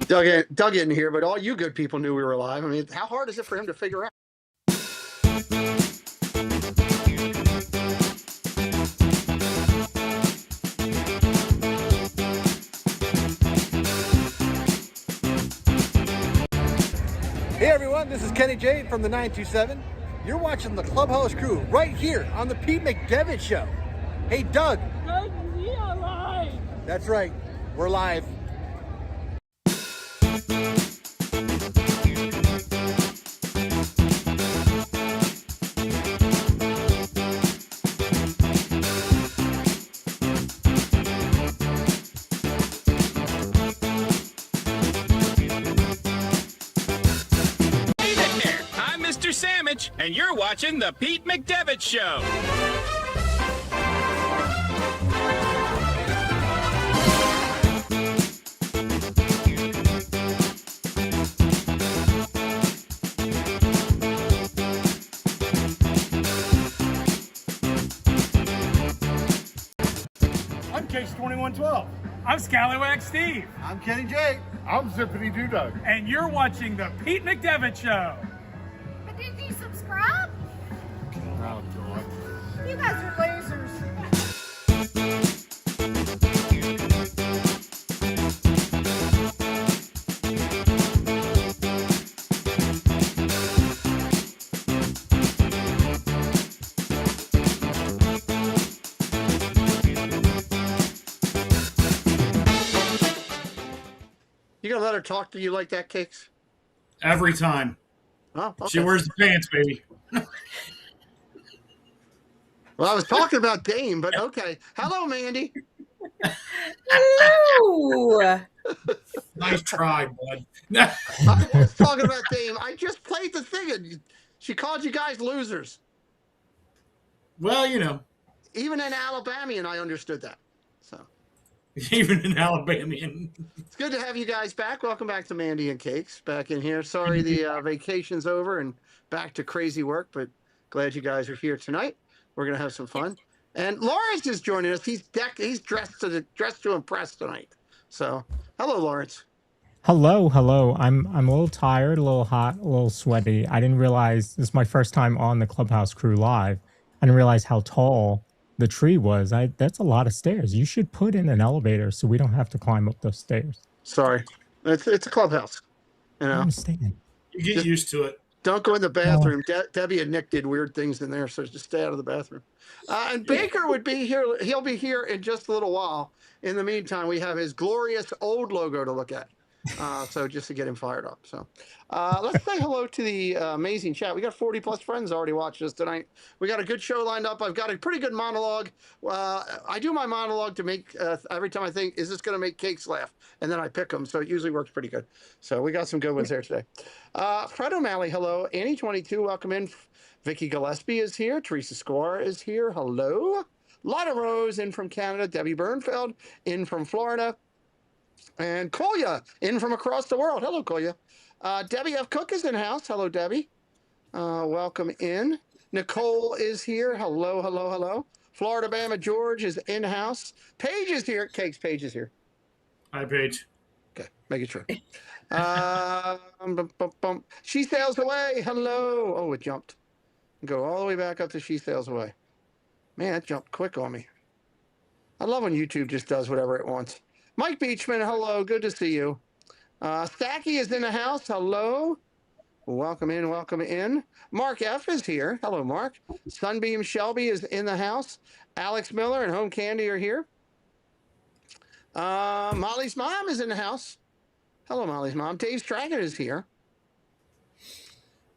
Doug in here, but all you good people knew we were live. I mean, how hard is it for him to figure out? Hey everyone, this is Kenny J from the 927. You're watching the Clubhouse crew right here on the Pete McDevitt Show. Hey Doug. Doug, we are live. That's right, we're live. Sandwich, and you're watching the Pete McDevitt Show. I'm Case 2112. I'm Scallywag Steve. I'm Kenny J. I'm Zippity Doo Dug. And you're watching the Pete McDevitt Show. But did you subscribe? Oh, God. You guys are losers. You gonna let her talk to you like that, Cakes? Every time. Oh, okay. She wears the pants, baby. Well, I was talking about Dame, but okay. Hello, Mandy. Hello. Nice try, bud. I was talking about Dame. I just played the thing, and she called you guys losers. Well, you know, Even in Alabamian, I understood that. So even in Alabamian. it's good to have you guys back. Welcome back to Mandy and Cakes back in here. Sorry the vacation's over and back to crazy work, but glad you guys are here tonight. We're gonna have some fun. And Lawrence is joining us. He's dressed to impress tonight. So hello, Lawrence. Hello. I'm a little tired, a little hot, a little sweaty. I didn't realize this is my first time on the Clubhouse crew live. I didn't realize how tall the tree was. That's a lot of stairs. You should put in an elevator so we don't have to climb up those stairs. Sorry, it's a clubhouse. You I know, understand. You get used to it. don't go in the bathroom. Debbie and Nick did weird things in there, so just stay out of the bathroom. And Baker would be here. He'll be here in just a little while. In the meantime, we have his glorious old logo to look at. So just to get him fired up. So let's say hello to the amazing chat. We got 40 plus friends already watching us tonight. We got a good show lined up. I've got a pretty good monologue. I do my monologue to make every time I think, is this going to make Cakes laugh? And then I pick them. So it usually works pretty good. So we got some good ones there today. Fred O'Malley, hello. Annie22, welcome in. Vicky Gillespie is here. Teresa Squire is here. Hello. Lotta Rose in from Canada. Debbie Bernfeld in from Florida. And Kolya in from across the world. Hello, Kolya. Debbie F. Cook is in house. Hello, Debbie. Welcome in. Nicole is here. Hello. Florida Bama George is in house. Paige is here. Cakes, Paige is here. Hi, Paige. Okay, making sure. She sails away. Hello. Oh, it jumped. Go all the way back up to She Sails Away. Man, it jumped quick on me. I love when YouTube just does whatever it wants. Mike Beachman, hello. Good to see you. Stacky is in the house. Hello. Welcome in. Mark F. is here. Hello, Mark. Sunbeam Shelby is in the house. Alex Miller and Home Candy are here. Molly's mom is in the house. Hello, Molly's mom. Dave Straggett is here.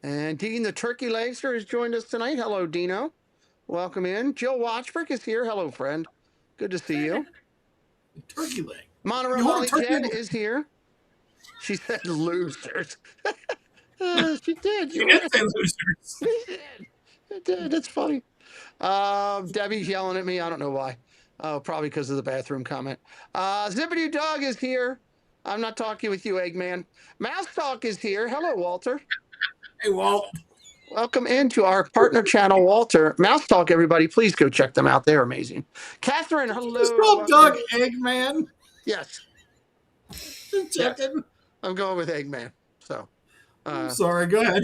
And Dean the Turkey Legster has joined us tonight. Hello, Dino. Welcome in. Jill Watchbrick is here. Hello, friend. Good to see you. Turkey leg. Monterey Molly Ted is here. She said losers. She did. You did say losers. She did. It's funny. Debbie's yelling at me. I don't know why. Oh, probably because of the bathroom comment. Zippity Dog is here. I'm not talking with you, Eggman. Mouse Talk is here. Hello, Walter. Hey, Walt. Welcome into our partner channel, Walter. Mouse Talk, everybody. Please go check them out. They're amazing. Catherine, hello. It's called Doug Eggman. Yes. Just checking. I'm going with Eggman. So, I'm sorry. Go ahead.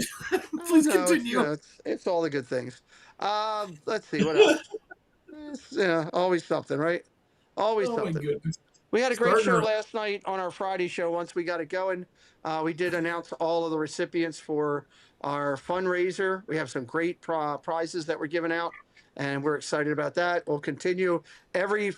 Please no, continue. it's all the good things. Let's see what else. Always something, right? Always Oh my something. goodness. We had a great Starting show early. last night on our Friday show. Once we got it going, we did announce all of the recipients for our fundraiser. We have some great prizes that we're giving out, and we're excited about that. We'll continue every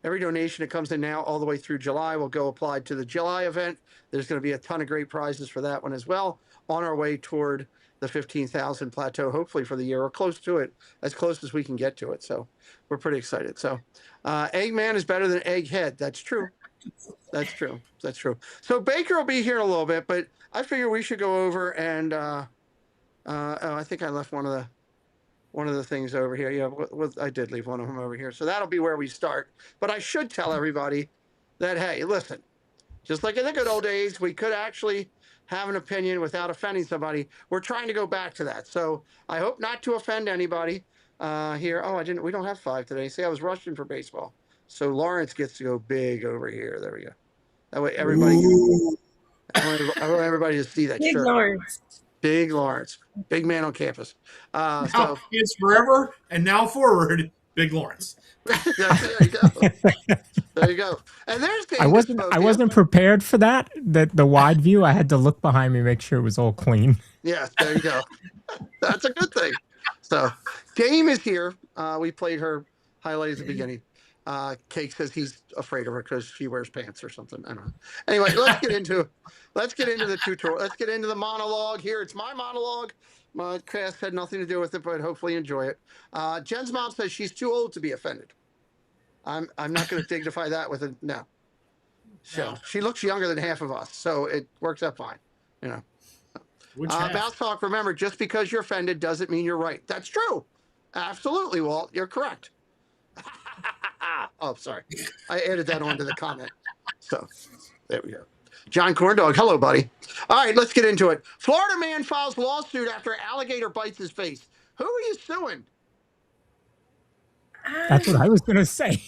donation that comes in now all the way through July will go applied to the July event. There's going to be a ton of great prizes for that one as well on our way toward the 15,000 plateau, hopefully for the year or close to it, as close as we can get to it. So we're pretty excited. So Eggman is better than Egghead. That's true. That's true. That's true. So Baker will be here in a little bit, but I figure we should go over and I think I left one of the things over here. Yeah, I did leave one of them over here. So that'll be where we start. But I should tell everybody that, hey, listen, just like in the good old days, we could actually have an opinion without offending somebody. We're trying to go back to that. So I hope not to offend anybody here. Oh, we don't have 5 today. See, I was rushing for baseball. So Lawrence gets to go big over here. There we go. That way everybody I want everybody to see that Big shirt. Lawrence. Big Lawrence. Big man on campus. Now it's forever and now forward. Big Lawrence. There you go. There you go. And there's I wasn't prepared for that. The wide view. I had to look behind me, make sure it was all clean. Yes, there you go. That's a good thing. So Dame is here. We played her highlight at the beginning. Cake says he's afraid of her because she wears pants or something. I don't know. Anyway, let's get into the tutorial. Let's get into the monologue here. It's my monologue. My cast had nothing to do with it, but hopefully enjoy it. Jen's mom says she's too old to be offended. I'm not going to dignify that with a no. So she looks younger than half of us, so it works out fine. You know. Mouse Talk, remember, just because you're offended doesn't mean you're right. That's true. Absolutely, Walt. You're correct. Oh, sorry. I added that onto the comment. So there we go. John Corndog, hello, buddy. All right, let's get into it. Florida man files lawsuit after alligator bites his face. Who are you suing? That's what I was going to say.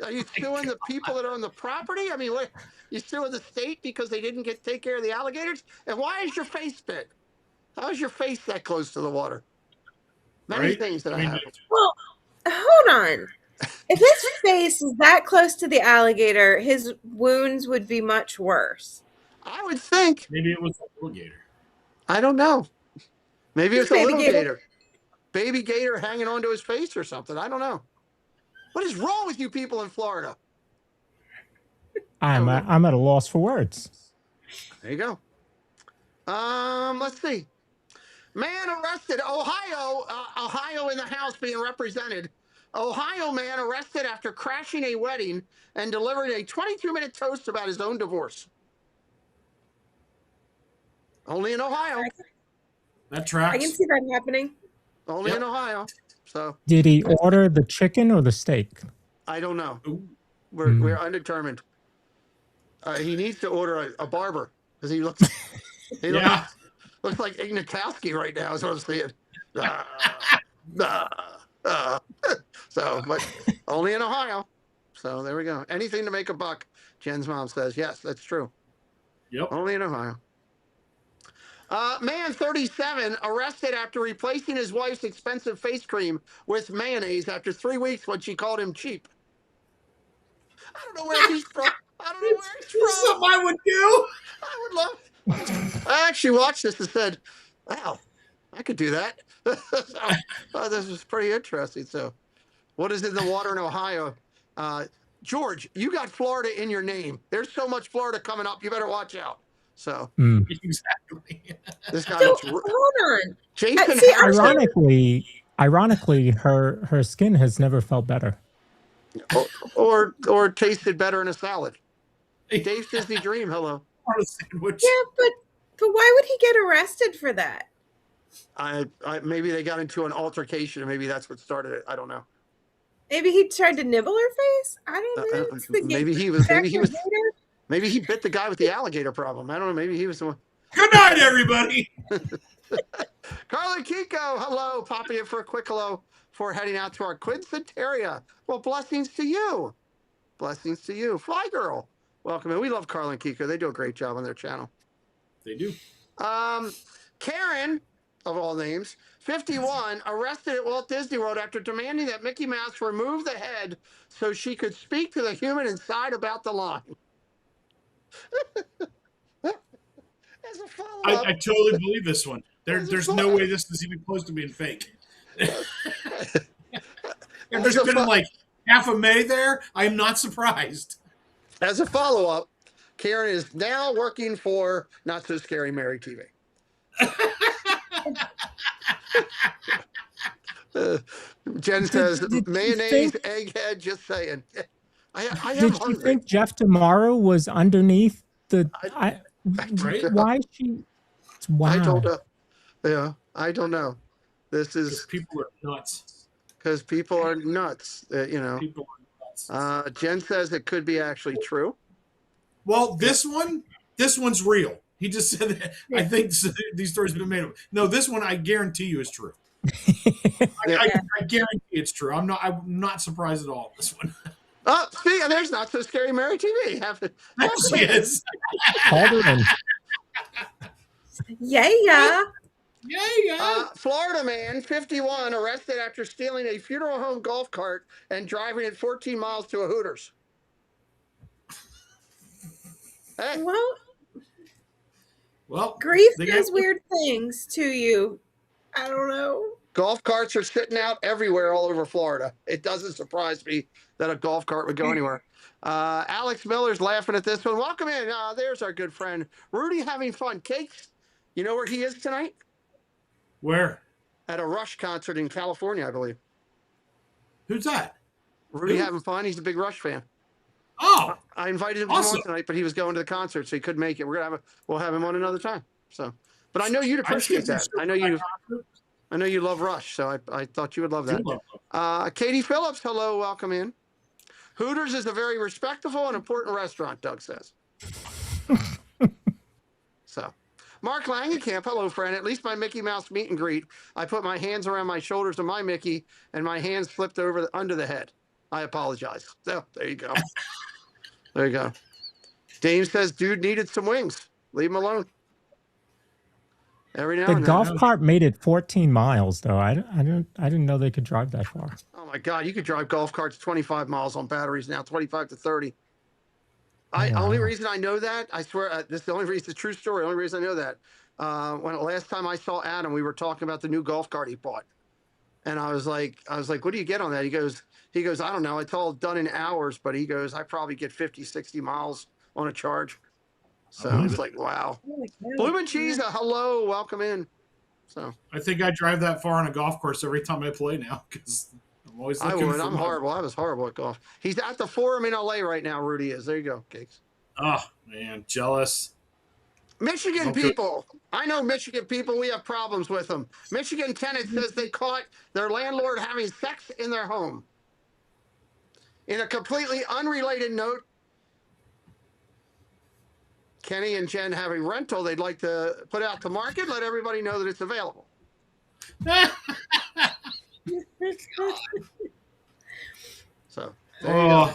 Are you suing the people that own the property? I mean, what, you suing the state because they didn't take care of the alligators? And why is your face big? How is your face that close to the water? Many things that I have. Well, hold on. If his face is that close to the alligator, his wounds would be much worse. I would think. Maybe it was a little gator. I don't know. Maybe it's a little gator. Baby gator hanging onto his face or something. I don't know. What is wrong with you people in Florida? I'm at a loss for words. There you go. Let's see. Man arrested. Ohio in the House being represented. Ohio man arrested after crashing a wedding and delivering a 22-minute toast about his own divorce. Only in Ohio. That tracks. I can see that happening. Only in Ohio. So did he order the chicken or the steak? I don't know. We're undetermined. He needs to order a barber because he looks looks like Ignatowski right now is what I'm seeing. So, but only in Ohio. So there we go. Anything to make a buck, Jen's mom says. Yes, that's true. Yep. Only in Ohio. Man 37 arrested after replacing his wife's expensive face cream with mayonnaise after 3 weeks when she called him cheap. I don't know where he's from. Something I would do. I would love. I actually watched this and said, "Wow, I could do that." This is pretty interesting. So, what is in the water in Ohio? George, you got Florida in your name. There's so much Florida coming up. You better watch out. So, exactly. This guy. So, hold on. Jason. Ironically, her skin has never felt better. Or tasted better in a salad. Dave's Disney Dream. Hello. On a sandwich. Yeah, but why would he get arrested for that? Maybe they got into an altercation, and maybe that's what started it. I don't know. Maybe he tried to nibble her face. I don't know. Maybe he bit the guy with the alligator problem. I don't know. Maybe he was the one. Good night, everybody. Carly Kiko, hello. Popping in for a quick hello for heading out to our quinceanteria. Well, blessings to you. Blessings to you. Fly Girl, welcome in. We love Carl and Kiko. They do a great job on their channel. They do. Karen, of all names, 51, arrested at Walt Disney World after demanding that Mickey Mouse remove the head so she could speak to the human inside about the line. As a follow-up, I totally believe this one. There's no way this is even close to being fake. If there's been like half a May there, I'm not surprised. As a follow-up, Karen is now working for Not So Scary Mary TV. Jen says, mayonnaise, egghead, just saying. I am Did hungry. you think Jeff Tomorrow was underneath the... Why is she... Wow. I don't know. Yeah, I don't know. This is... People are nuts. Because people are nuts, you know. People are nuts. Jen says it could be actually true. Well, this one's real. He just said that. I think these stories have been made up. No, this one I guarantee you is true. I guarantee it's true. I'm not surprised at all. This one. Oh, see, there's Not So Scary Mary TV. There she is. Called her in. Yeah. Florida man, 51, arrested after stealing a funeral home golf cart and driving it 14 miles to a Hooters. Hey. Well, grief does weird things to you. I don't know. Golf carts are sitting out everywhere all over Florida. It doesn't surprise me that a golf cart would go anywhere. Alex Miller's laughing at this one. Welcome in. There's our good friend Rudy having fun. Cakes, you know where he is tonight? Where? At a Rush concert in California, I believe. Who's that? Rudy having fun. He's a big Rush fan. Oh, I invited him to come on tonight, but he was going to the concert, so he couldn't make it. We'll have him on another time. So, but I know you'd appreciate that. I know you love Rush, so I thought you would love that. Katie Phillips, hello, welcome in. Hooters is a very respectable and important restaurant, Doug says. So, Mark Langenkamp, hello, friend. At least my Mickey Mouse meet and greet, I put my hands around my shoulders of my Mickey, and my hands flipped over under the head. I apologize. So, there you go. There you go. Dame says, dude needed some wings. Leave him alone. Every now and then. The golf cart made it 14 miles, though. I didn't know they could drive that far. Oh my God, you could drive golf carts 25 miles on batteries now, 25 to 30. Only reason I know that, I swear, this is the only reason, it's a true story. Only reason I know that, when the last time I saw Adam, we were talking about the new golf cart he bought, and I was like, what do you get on that? He goes, I don't know. It's all done in hours, but he goes, I probably get 50, 60 miles on a charge. So it's like, wow. Blue and Cheese, hello, welcome in. So I think I drive that far on a golf course every time I play now because I'm always looking for I'm horrible. I was horrible at golf. He's at the Forum in LA right now, Rudy is. There you go, Cakes. Oh, man, jealous. Michigan people. I know Michigan people. We have problems with them. Michigan tenant says they caught their landlord having sex in their home. In a completely unrelated note, Kenny and Jen have a rental they'd like to put out to market. Let everybody know that it's available. So, there you go.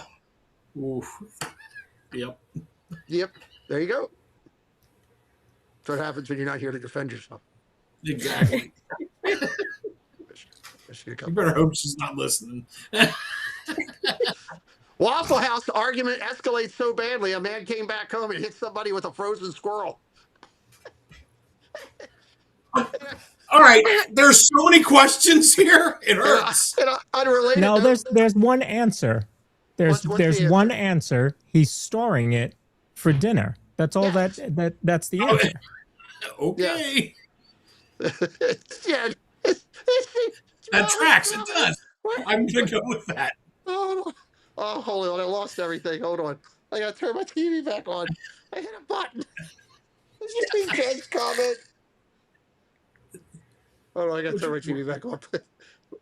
Oof. Yep. There you go. That's what happens when you're not here to defend yourself. Exactly. You better hope she's not listening. Waffle House argument escalates so badly, a man came back home and hit somebody with a frozen squirrel. All right, there's so many questions here. It hurts. Unrelated. No, there's one answer. There's the one answer. He's storing it for dinner. That's all. That's the answer. Okay. Yeah. That tracks. It does. I'm gonna go with that. Oh, hold on. I lost everything. Hold on. I got to turn my TV back on. I hit a button. Did you see Jen's comment? Hold on. I got to turn my TV back on.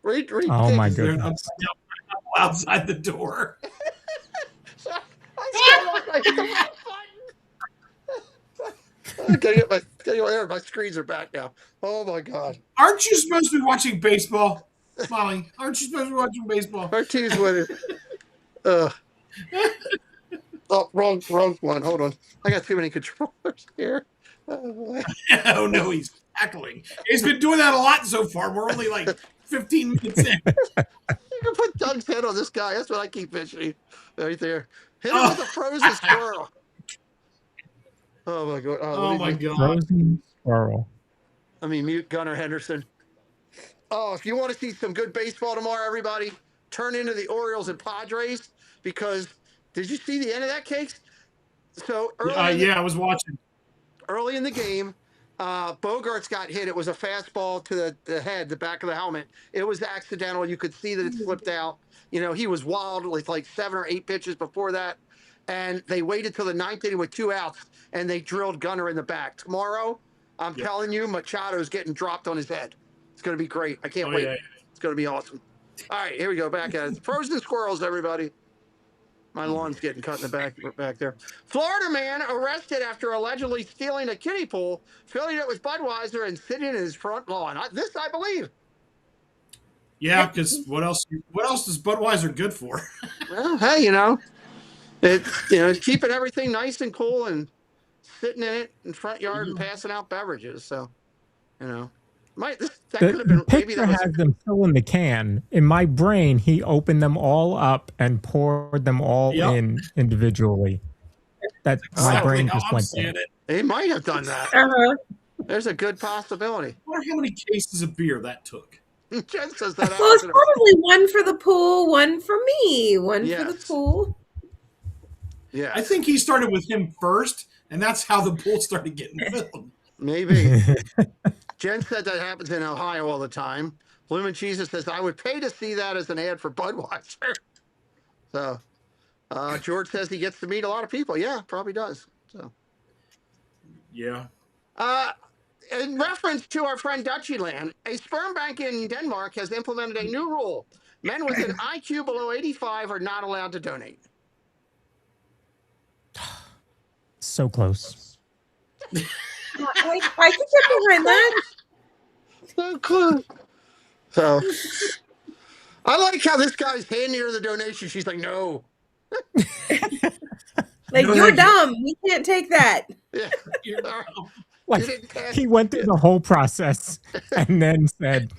read. Oh, my goodness. I'm outside the door. I hit the wrong button. Gotta get my screens are back now. Oh, my God. Aren't you supposed to be watching baseball, Molly? Aren't you supposed to be watching baseball? Our team's winning. Oh, Oh, wrong one. Hold on. I got too many controllers here. Oh, Oh no, he's tackling. He's been doing that a lot so far. We're only like 15 minutes in. you can put Doug's head on this guy. That's what I keep visioning right there. Hit him with a frozen squirrel. Oh my god. Oh my god. Frozen squirrel. Let me mute Gunnar Henderson. Oh, if you want to see some good baseball tomorrow, everybody, turn into the Orioles and Padres because did you see the end of that, Cakes? So I was watching. Early in the game, Bogarts got hit. It was a fastball to the head, the back of the helmet. It was accidental. You could see that it slipped out. You know, he was wild with like 7 or 8 pitches before that. And they waited till the 9th inning with 2 outs, and they drilled Gunnar in the back. Tomorrow, I'm telling you, Machado's getting dropped on his head. It's going to be great. I can't wait. Yeah. It's going to be awesome. All right, here we go. Back at it. Frozen squirrels, everybody. My lawn's getting cut in the back there. Florida man arrested after allegedly stealing a kiddie pool, filling it with Budweiser, and sitting in his front lawn. This I believe. Yeah, because what else is Budweiser good for? Well, hey, you know, it's keeping everything nice and cool and sitting in it in front yard and passing out beverages. So, you know. That could have been, maybe that has them still in the can. In my brain, he opened them all up and poured them all in individually. That my brain just went there. He might have done that. There's a good possibility. I wonder how many cases of beer that took. Jen says that. Well, it's probably one for the pool, one for me, one for the pool. Yeah, I think he started with him first, and that's how the pool started getting filled. Maybe. Jen said that happens in Ohio all the time. Bloomin' Jesus says, I would pay to see that as an ad for Budweiser. So, George says he gets to meet a lot of people. Yeah, probably does. So, yeah. In reference to our friend Dutchyland, a sperm bank in Denmark has implemented a new rule. Men with an IQ below 85 are not allowed to donate. So close. I can get behind that. So close. So, I like how this guy's handing her the donation. She's like, no. Like, you're dumb. We can't take that. Yeah. Like, he went through the whole process and then said,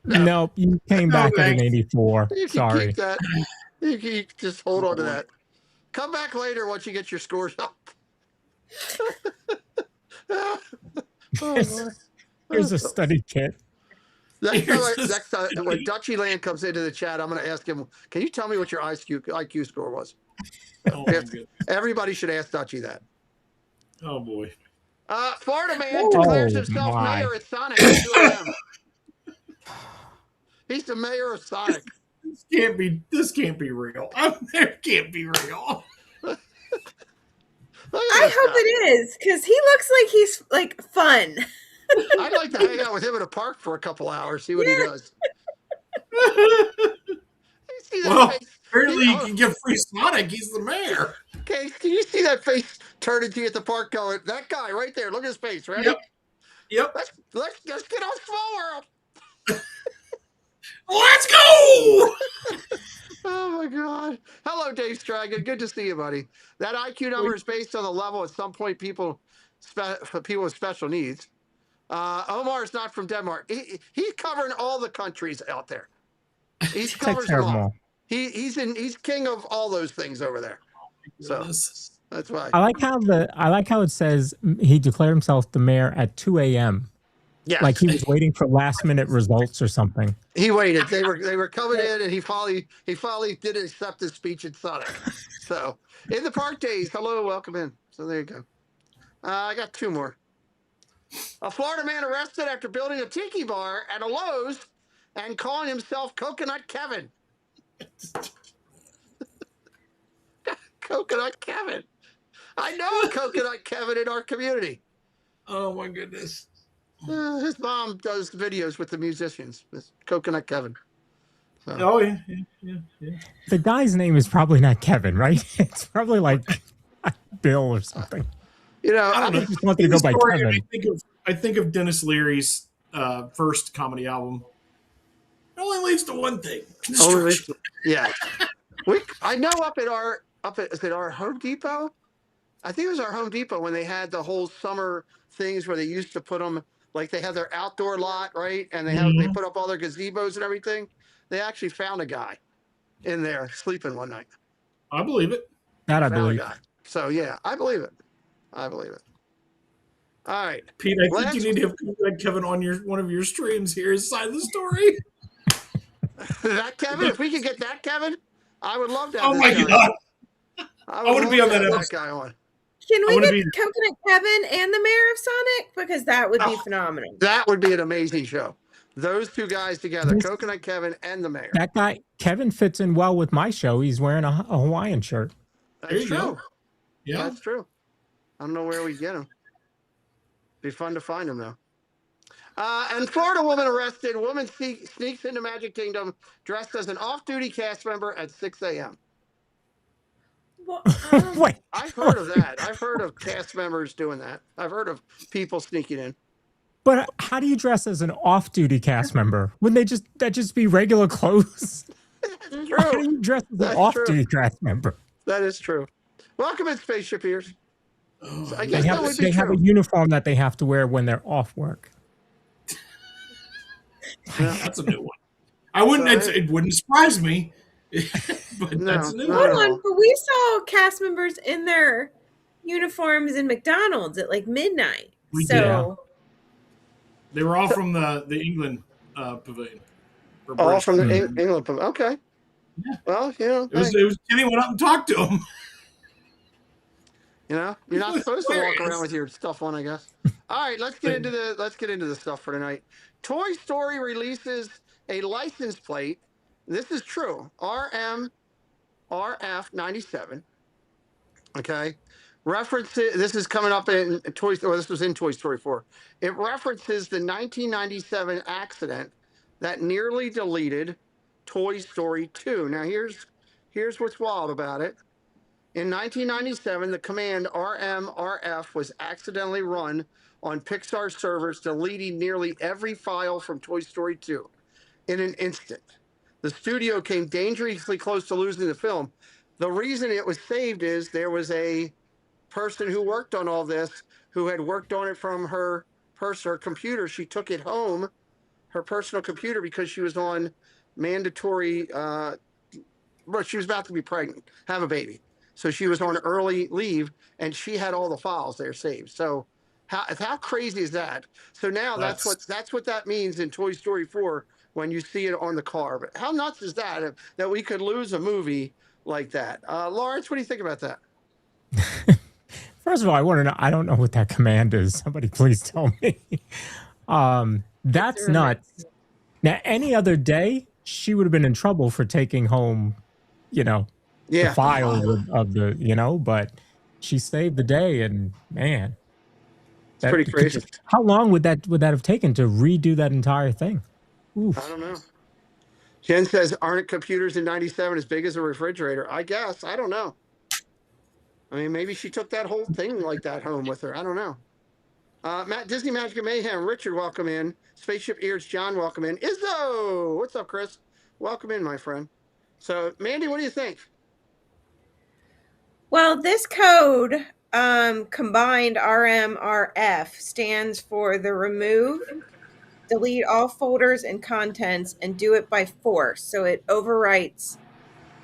nope, you came back at an 84. You can Sorry. keep that. You can just hold on to that. Come back later once you get your scores up. Here's a study kit. Next time, when Dutchyland comes into the chat, I'm going to ask him, can you tell me what your IQ score was? Everybody should ask Dutchy that. Oh, boy. Florida man declares himself mayor at Sonic at 2 a.m. He's the mayor of Sonic. This can't be real. It can't be real. I hope it is, because he looks like he's like fun. I'd like to hang out with him in a park for a couple hours, see what he does. Apparently he can get free Sonic. He's the mayor. Okay, can you see that face turning to you at the park going, that guy right there, look at his face, ready? Yep. Let's get on Small World. Let's go! Oh my God. Hello, Dave Stragan. Good to see you, buddy. That IQ number is based on the level at some point for people with special needs. Omar is not from Denmark. He's covering all the countries out there. He covers them all. He's king of all those things over there. So that's why. I like how it says he declared himself the mayor at 2 a.m. Yeah, like he was waiting for last minute results or something. He waited. They were coming in, and he finally did accept his speech at Sonic. So in the park days, hello, welcome in. So there you go. I got 2 more. A Florida man arrested after building a tiki bar at a Lowe's and calling himself Coconut Kevin. Coconut Kevin. I know a Coconut Kevin in our community. Oh my goodness. His mom does videos with the musicians. With Coconut Kevin. So. Oh yeah. The guy's name is probably not Kevin, right? It's probably like Bill or something. You know, I just wanted to go by Kevin. I think of Dennis Leary's first comedy album. It only leads to one thing. Yeah. I know up at our up at, is it our Home Depot? I think it was our Home Depot when they had the whole summer things where they used to put them, like they have their outdoor lot, right? And they put up all their gazebos and everything. They actually found a guy in there sleeping one night. I believe it. That I Found a believe. guy. So yeah, I believe it. I believe it. All right, Pete, I think you need to have Kevin on one of your streams here. His side of the story. That Kevin, if we could get that Kevin, I would love to have Oh my guy. God. I want to be on that that episode. guy on. Can we get Coconut Kevin and the Mayor of Sonic? Because that would be phenomenal. That would be an amazing show. Those two guys together, Coconut Kevin and the Mayor. That guy, Kevin, fits in well with my show. He's wearing a Hawaiian shirt. That's true. Yeah. That's true. I don't know where we get him. Be fun to find him, though. And Florida woman arrested. Woman sneaks into Magic Kingdom dressed as an off-duty cast member at 6 a.m. Well, Wait, I've heard of that. I've heard of cast members doing that. I've heard of people sneaking in. but how do you dress as an off-duty cast member? Wouldn't that just be regular clothes? That's How do true. you dress as an That's off-duty cast member? That is true. Welcome in, Spaceship Ears. So I They guess that have, would be they have true. a uniform that they have to wear when they're off work. That's a new one. I wouldn't. It wouldn't surprise me. But No, that's a new no. one. hold on, but we saw cast members in their uniforms in McDonald's at like midnight. We So They were all from the England pavilion. Or All British from the pavilion. England. Okay. Yeah. Well, you know, It was Kenny went up and talked to him. you know, you're not supposed to walk around with your stuff on, I guess. All right, let's get into the stuff for tonight. Toy Story releases a license plate. This is true. RF97. Okay. References. This is coming up in Toy Story. This was in Toy Story 4. It references the 1997 accident that nearly deleted Toy Story 2. Now here's what's wild about it. In 1997, the command RMRF was accidentally run on Pixar servers, deleting nearly every file from Toy Story 2 in an instant. The studio came dangerously close to losing the film. The reason it was saved is there was a person who worked on all this who had worked on it from her computer. She took it home, her personal computer, because she was on mandatory, she was about to be pregnant, have a baby. So she was on early leave, and she had all the files there saved. So how crazy is that? So now that's what that means in Toy Story 4 when you see it on the car. But how nuts is that we could lose a movie like that? Lawrence, what do you think about that? First of all, I want to know. I don't know what that command is. Somebody please tell me. That's nuts. Now, any other day, she would have been in trouble for taking home, the file of the, but she saved the day, and man, it's pretty crazy. How long would that have taken to redo that entire thing? Oof. I don't know. Jen says, aren't computers in 97 as big as a refrigerator? I guess. I don't know. I mean, maybe she took that whole thing like that home with her. I don't know. Disney Magic and Mayhem, Richard, welcome in. Spaceship Ears, John, welcome in. Izzo! What's up, Chris? Welcome in, my friend. So, Mandy, what do you think? well, this code combined RMRF stands for the remove, delete all folders and contents, and do it by force. So it overwrites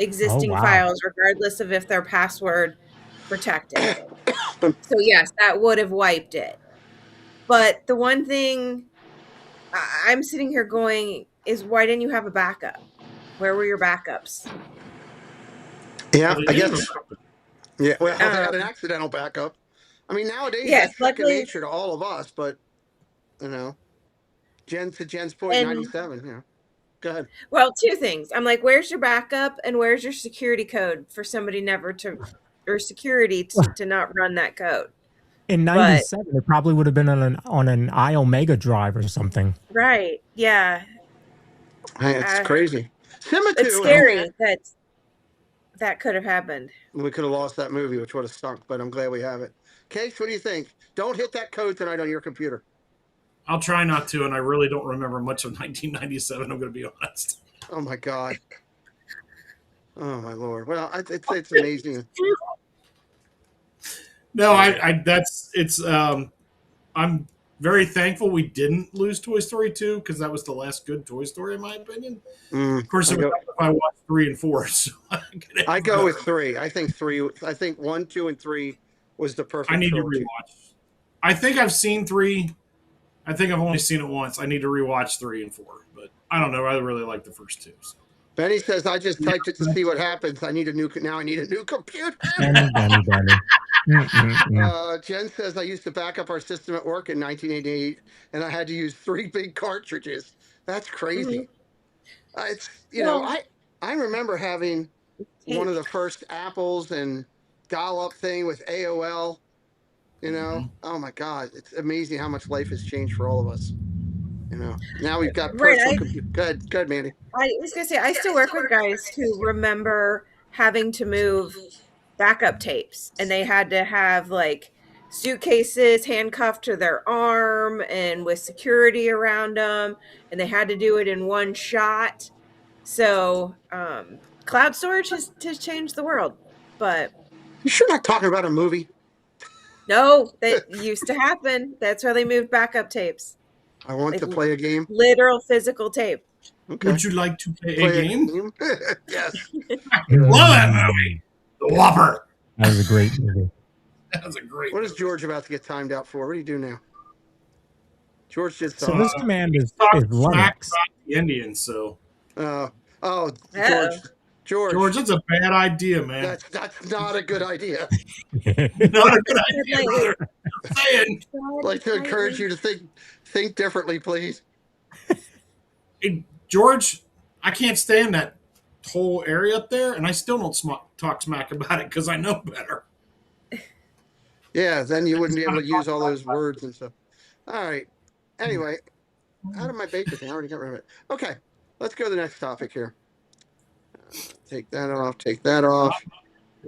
existing files regardless of if they're password protected. So yes, that would have wiped it. But the one thing I'm sitting here going is, why didn't you have a backup? Where were your backups? Yeah, I guess. Yeah, well, they had an accidental backup. I mean, nowadays, that's second nature to all of us, but, Jen's point, 97, Go ahead. Well, two things. I'm like, where's your backup and where's your security code for somebody security to not run that code? In 97, it probably would have been on an iOmega drive or something. Right. Yeah. It's crazy. It's scary that could have happened. We could have lost that movie, which would have stunk, but I'm glad we have it. Case, what do you think? Don't hit that code tonight on your computer. I'll try not to, and I really don't remember much of 1997, I'm going to be honest. Oh, my God. Oh my lord! Well, it's amazing. No, I'm very thankful we didn't lose Toy Story 2 because that was the last good Toy Story in my opinion. Of course, it would help if I watched 3 and 4. So I go with 3. I think 3. I think 1, 2, and 3 was the perfect. I need trilogy. to rewatch. I think I've seen 3. I think I've only seen it once. I need to rewatch 3 and 4, but I don't know. I really like the first 2. So. Benny says, "I just typed it to see what happens. I need a new computer." Jen says, "I used to back up our system at work in 1988, and I had to use 3 big cartridges. That's crazy." It's I remember having one of the first Apples and dial-up thing with AOL. Oh my God, it's amazing how much life has changed for all of us. Now we've got personal computer. Good, Mandy. I was gonna say I still work with guys who remember having to move backup tapes, and they had to have like suitcases handcuffed to their arm and with security around them, and they had to do it in one shot. So cloud storage has changed the world, but you sure not talking about a movie? No, that used to happen. That's why they moved backup tapes. I want to play a game. Literal physical tape. Okay. Would you like to play a game? Yes. Love that movie. The Whopper. That was a great movie. That was a great What is George about to get timed out for? What do you do now? George just So this command is Linux. The Indians, so. George, that's a bad idea, man. That's not a good idea. Not a good idea. I'm saying. I'd like to encourage you to think differently, please. Hey, George, I can't stand that whole area up there, and I still don't talk smack about it because I know better. Yeah, then you wouldn't be able to use all those words and stuff. All right. Anyway, out of my baker thing. I already got rid of it. Okay, let's go to the next topic here. Take that off. Take that off.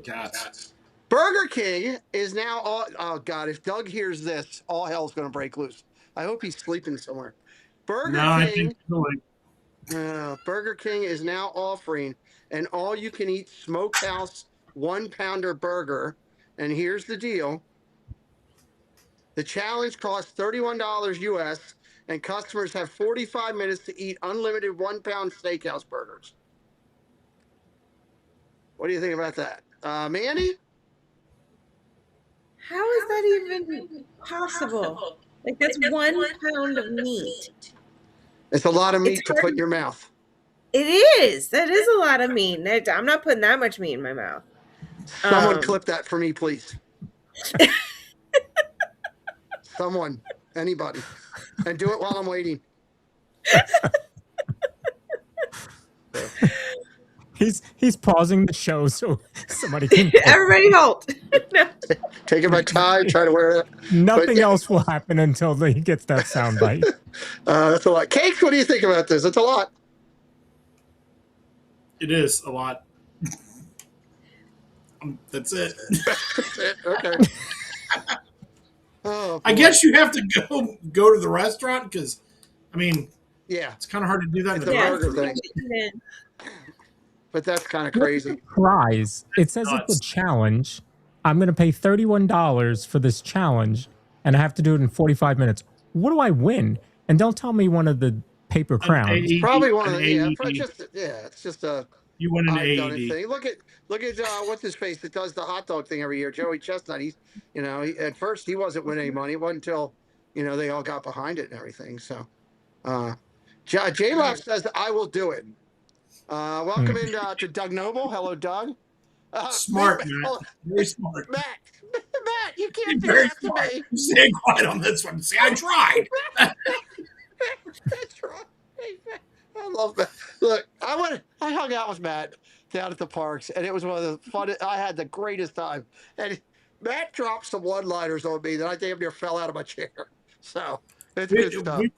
Cats. Burger King is now all. Oh God! If Doug hears this, all hell's going to break loose. I hope he's sleeping somewhere. Burger King is now offering an all-you-can-eat smokehouse 1-pounder burger, and here's the deal: the challenge costs $31 US, and customers have 45 minutes to eat unlimited 1-pound steakhouse burgers. What do you think about that, Mandy? How is that even possible? Like, that's 1 pound of meat. It's a lot of meat to put in your mouth. It is. That is a lot of meat. I'm not putting that much meat in my mouth. Someone clip that for me, please. Someone, anybody, and do it while I'm waiting. He's pausing the show so somebody can. Everybody halt. Taking my tie, trying to wear it. Nothing else will happen until he gets that sound bite. That's a lot. Cakes, what do you think about this? It's a lot. It is a lot. That's it. That's it. Okay. I guess you have to go to the restaurant because, I mean, yeah, it's kind of hard to do that. It's a burger thing. But that's kind of crazy. Prize. It says it's a challenge. I'm going to pay $31 for this challenge, and I have to do it in 45 minutes. What do I win? And don't tell me one of the paper crowns. Probably one of the it's just a you win an AED thing. Look at what's his face that does the hot dog thing every year, Joey Chestnut. He's at first he wasn't winning any money. It wasn't until they all got behind it and everything. So J-Lab says I will do it. Welcome in to Doug Noble. Hello, Doug. Smart, Matt. Very smart. Matt, you can't do that to me. Stay quiet on this one. See, I tried. That's right. I love Matt. Look, I hung out with Matt down at the parks, and it was one of the funnest. I had the greatest time. And Matt dropped some one-liners on me that I damn near fell out of my chair. So it's good stuff. We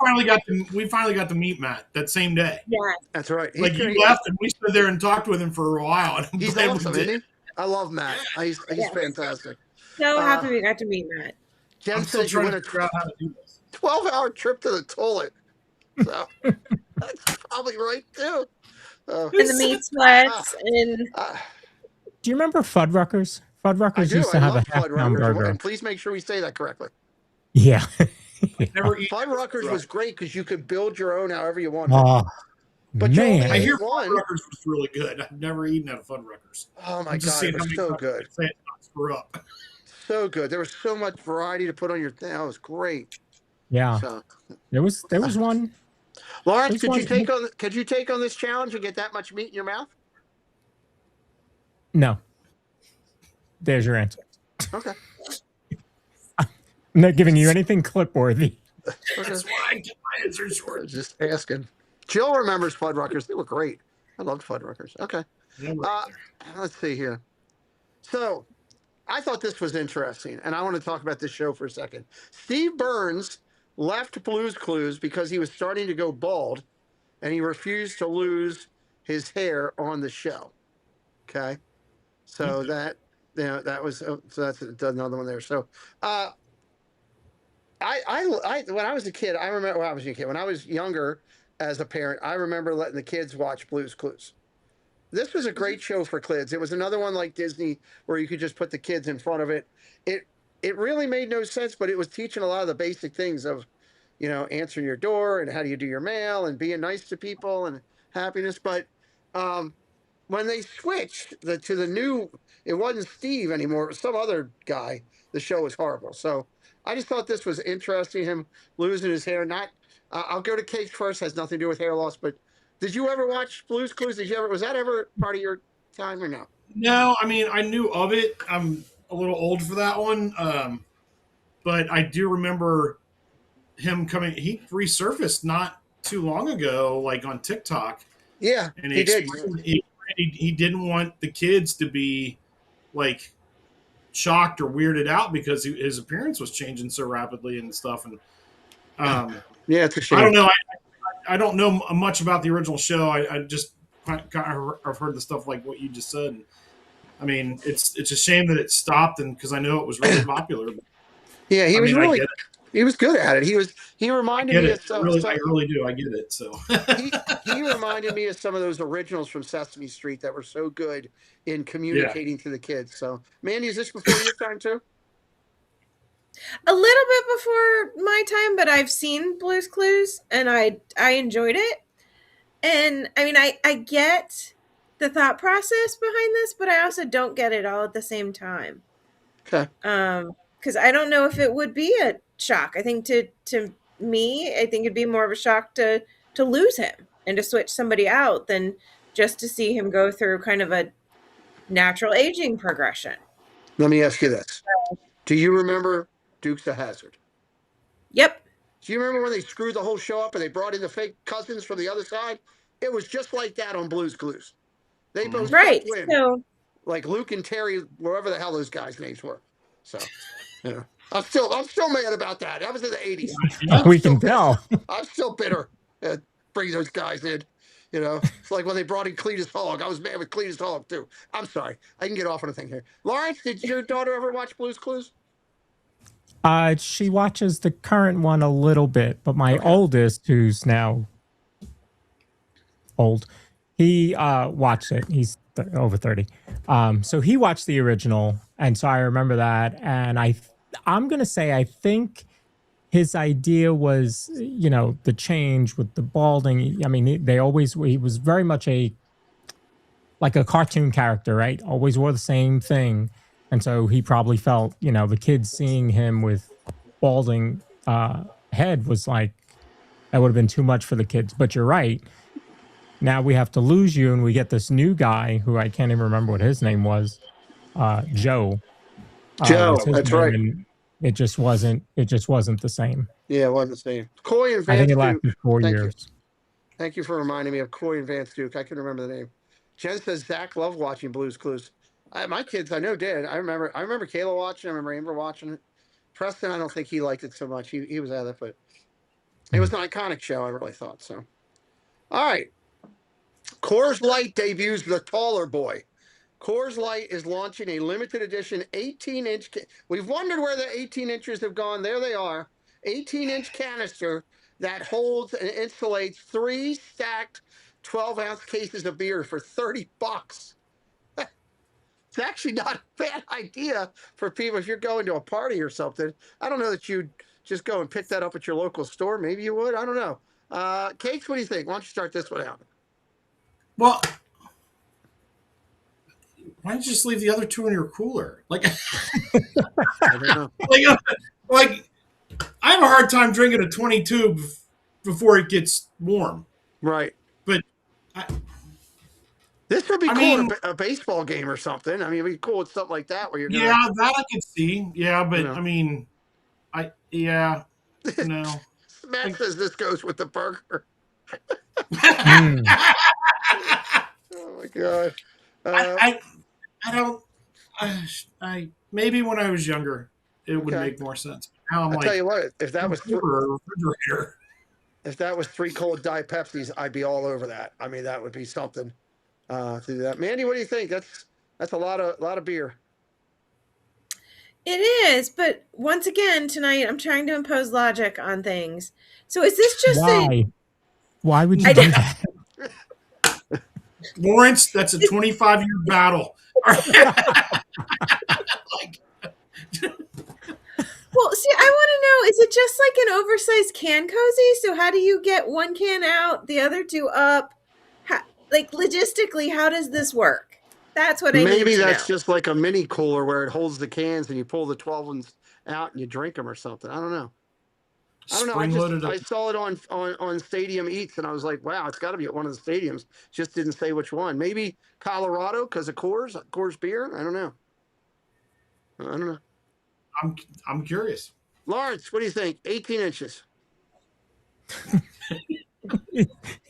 finally got to meet Matt that same day. Yeah, that's right. Like you left, and we stood there and talked with him for a while. And he's awesome, isn't he? I love Matt. He's fantastic. So happy we got to meet Matt. Jen says you went a 12-hour trip to the toilet. So that's probably right too. And the meat sweats and Do you remember Fuddruckers? I Fuddruckers do. used to I have a love half-pound Fuddruckers. burger. And please make sure we say that correctly. Yeah. Never eat Fuddruckers was great because you could build your own however you wanted. Oh, But you only man. I ate hear one. Fuddruckers was really good. I've never eaten at a Fuddruckers. Oh my I'm just God, seeing it how was many so times I good. can say it not screw up. So good. There was so much variety to put on your thing. That was great. Yeah. So, There was one. Lawrence, There's could you take on this challenge and get that much meat in your mouth? No. There's your answer. Okay. I'm not giving you anything clip worthy. That's why I get my answer short. Just asking. Jill remembers Fuddruckers. They were great. I loved Fuddruckers. Okay. Let's see here. So I thought this was interesting, and I want to talk about this show for a second. Steve Burns left Blue's Clues because he was starting to go bald, and he refused to lose his hair on the show. Okay. So that was so that's another one there. So when I was a kid, I remember when I was younger as a parent, I remember letting the kids watch Blue's Clues. This was a great show for kids. It was another one like Disney where you could just put the kids in front of it. It really made no sense, but it was teaching a lot of the basic things of, answering your door and how do you do your mail and being nice to people and happiness. But when they switched to the new, it wasn't Steve anymore. It was some other guy. The show was horrible. So I just thought this was interesting. Him losing his hair. I'll go to Kate first. Has nothing to do with hair loss. But did you ever watch Blue's Clues? Was that ever part of your time or no? No, I mean I knew of it. I'm a little old for that one, but I do remember him coming. He resurfaced not too long ago, like on TikTok. Yeah, and he did. He didn't want the kids to be like shocked or weirded out because his appearance was changing so rapidly and stuff. And yeah, it's a shame. I don't know. I don't know much about the original show. I've heard the stuff like what you just said. I mean, it's a shame that it stopped, and because I know it was really popular. Yeah, he was good at it. He reminded me of I really do. I get it. So he reminded me of some of those originals from Sesame Street that were so good in communicating to the kids. So, Mandy, is this before your time too? A little bit before my time, but I've seen Blue's Clues and I enjoyed it. And I mean, I get the thought process behind this, but I also don't get it all at the same time. Okay. Because I don't know if it would be a shock. I think to me, I think it'd be more of a shock to lose him and to switch somebody out than just to see him go through kind of a natural aging progression. Let me ask you this. Do you remember Dukes of Hazzard? Yep. Do you remember when they screwed the whole show up and they brought in the fake cousins from the other side? It was just like that on Blue's Clues. They both win. So, like Luke and Terry, wherever the hell those guys' names were. So, I'm still mad about that. That was in the 80s. We can tell. I'm still bitter at bringing those guys in. It's like when they brought in Cletus Hogg. I was mad with Cletus Hogg too. I'm sorry. I can get off on a thing here. Lawrence, did your daughter ever watch Blue's Clues? She watches the current one a little bit, but my oldest, who's now old, he watched it. He's over 30. So he watched the original, and so I remember that. And I'm gonna say I think his idea was, the change with the balding. I mean, he was very much like a cartoon character, right? Always wore the same thing. And so he probably felt, the kids seeing him with balding head was like, that would have been too much for the kids. But you're right. Now we have to lose you, and we get this new guy who I can't even remember what his name was, Joe. Joe, that's right. And it just wasn't the same. Yeah, it wasn't the same. Coy and Vance I think it Duke. lasted 4 years. Thank you for reminding me of Coy and Vance Duke. I can remember the name. Jen says Zach loved watching Blue's Clues. My kids, I know, did. I remember Kayla watching. I remember Amber watching it. Preston, I don't think he liked it so much. He was out of it, but it was an iconic show. I really thought so. All right. Coors Light debuts the taller boy. Coors Light is launching a limited edition 18-inch. We've wondered where the 18 inches have gone. There they are. 18-inch canister that holds and insulates 3 stacked 12-ounce cases of beer for $30. It's actually not a bad idea for people if you're going to a party or something. I don't know that you'd just go and pick that up at your local store. Maybe you would. I don't know. Cakes, what do you think? Why don't you start this one out? Well, why don't you just leave the other two in your cooler? Like, I don't know. like I have a hard time drinking a 22 before it gets warm. Right. But this would be cool mean, at a baseball game or something. I mean, it'd be cool with something like that where you're yeah, that I could see. Yeah, but know. I mean, no. Matt says this goes with the burger. Oh my god. I don't. I maybe when I was younger, it would make more sense. Now I'm I'll tell you what, if that was refrigerator. If that was 3 cold Diet Pepsis, I'd be all over that. I mean, that would be something to do that. Mandy, what do you think? That's a lot of beer. It is, but once again tonight, I'm trying to impose logic on things. So is this just Why would you do that? Lawrence, that's a 25-year battle. Well, see, I want to know, is it just like an oversized can cozy? So how do you get one can out, the other two up? Like logistically, how does this work? That's what I need to know. Maybe that's just like a mini cooler where it holds the cans and you pull the 12 ones out and you drink them or something. I don't know. I saw it on Stadium Eats and I was like, wow, it's got to be at one of the stadiums. Just didn't say which one. Maybe Colorado because of Coors beer. I don't know. I'm curious. Lawrence, what do you think? 18 inches.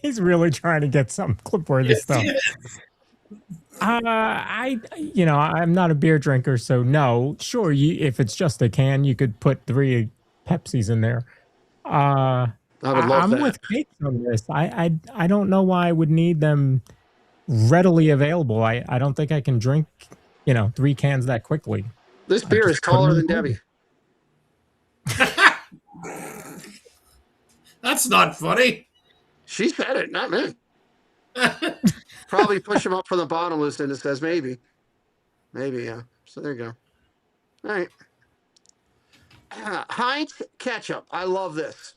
He's really trying to get some clip-worthy stuff. I'm not a beer drinker, so no. Sure, if it's just a can, you could put 3 Pepsis in there. I would love that. I'm with Cakes on this. I don't know why I would need them readily available. I don't think I can drink, 3 cans that quickly. This beer is taller than Debbie. That's not funny. She said it, not me. Probably push him up from the bottom, Lucinda says. Maybe, yeah. So there you go. All right. Heinz ketchup. I love this.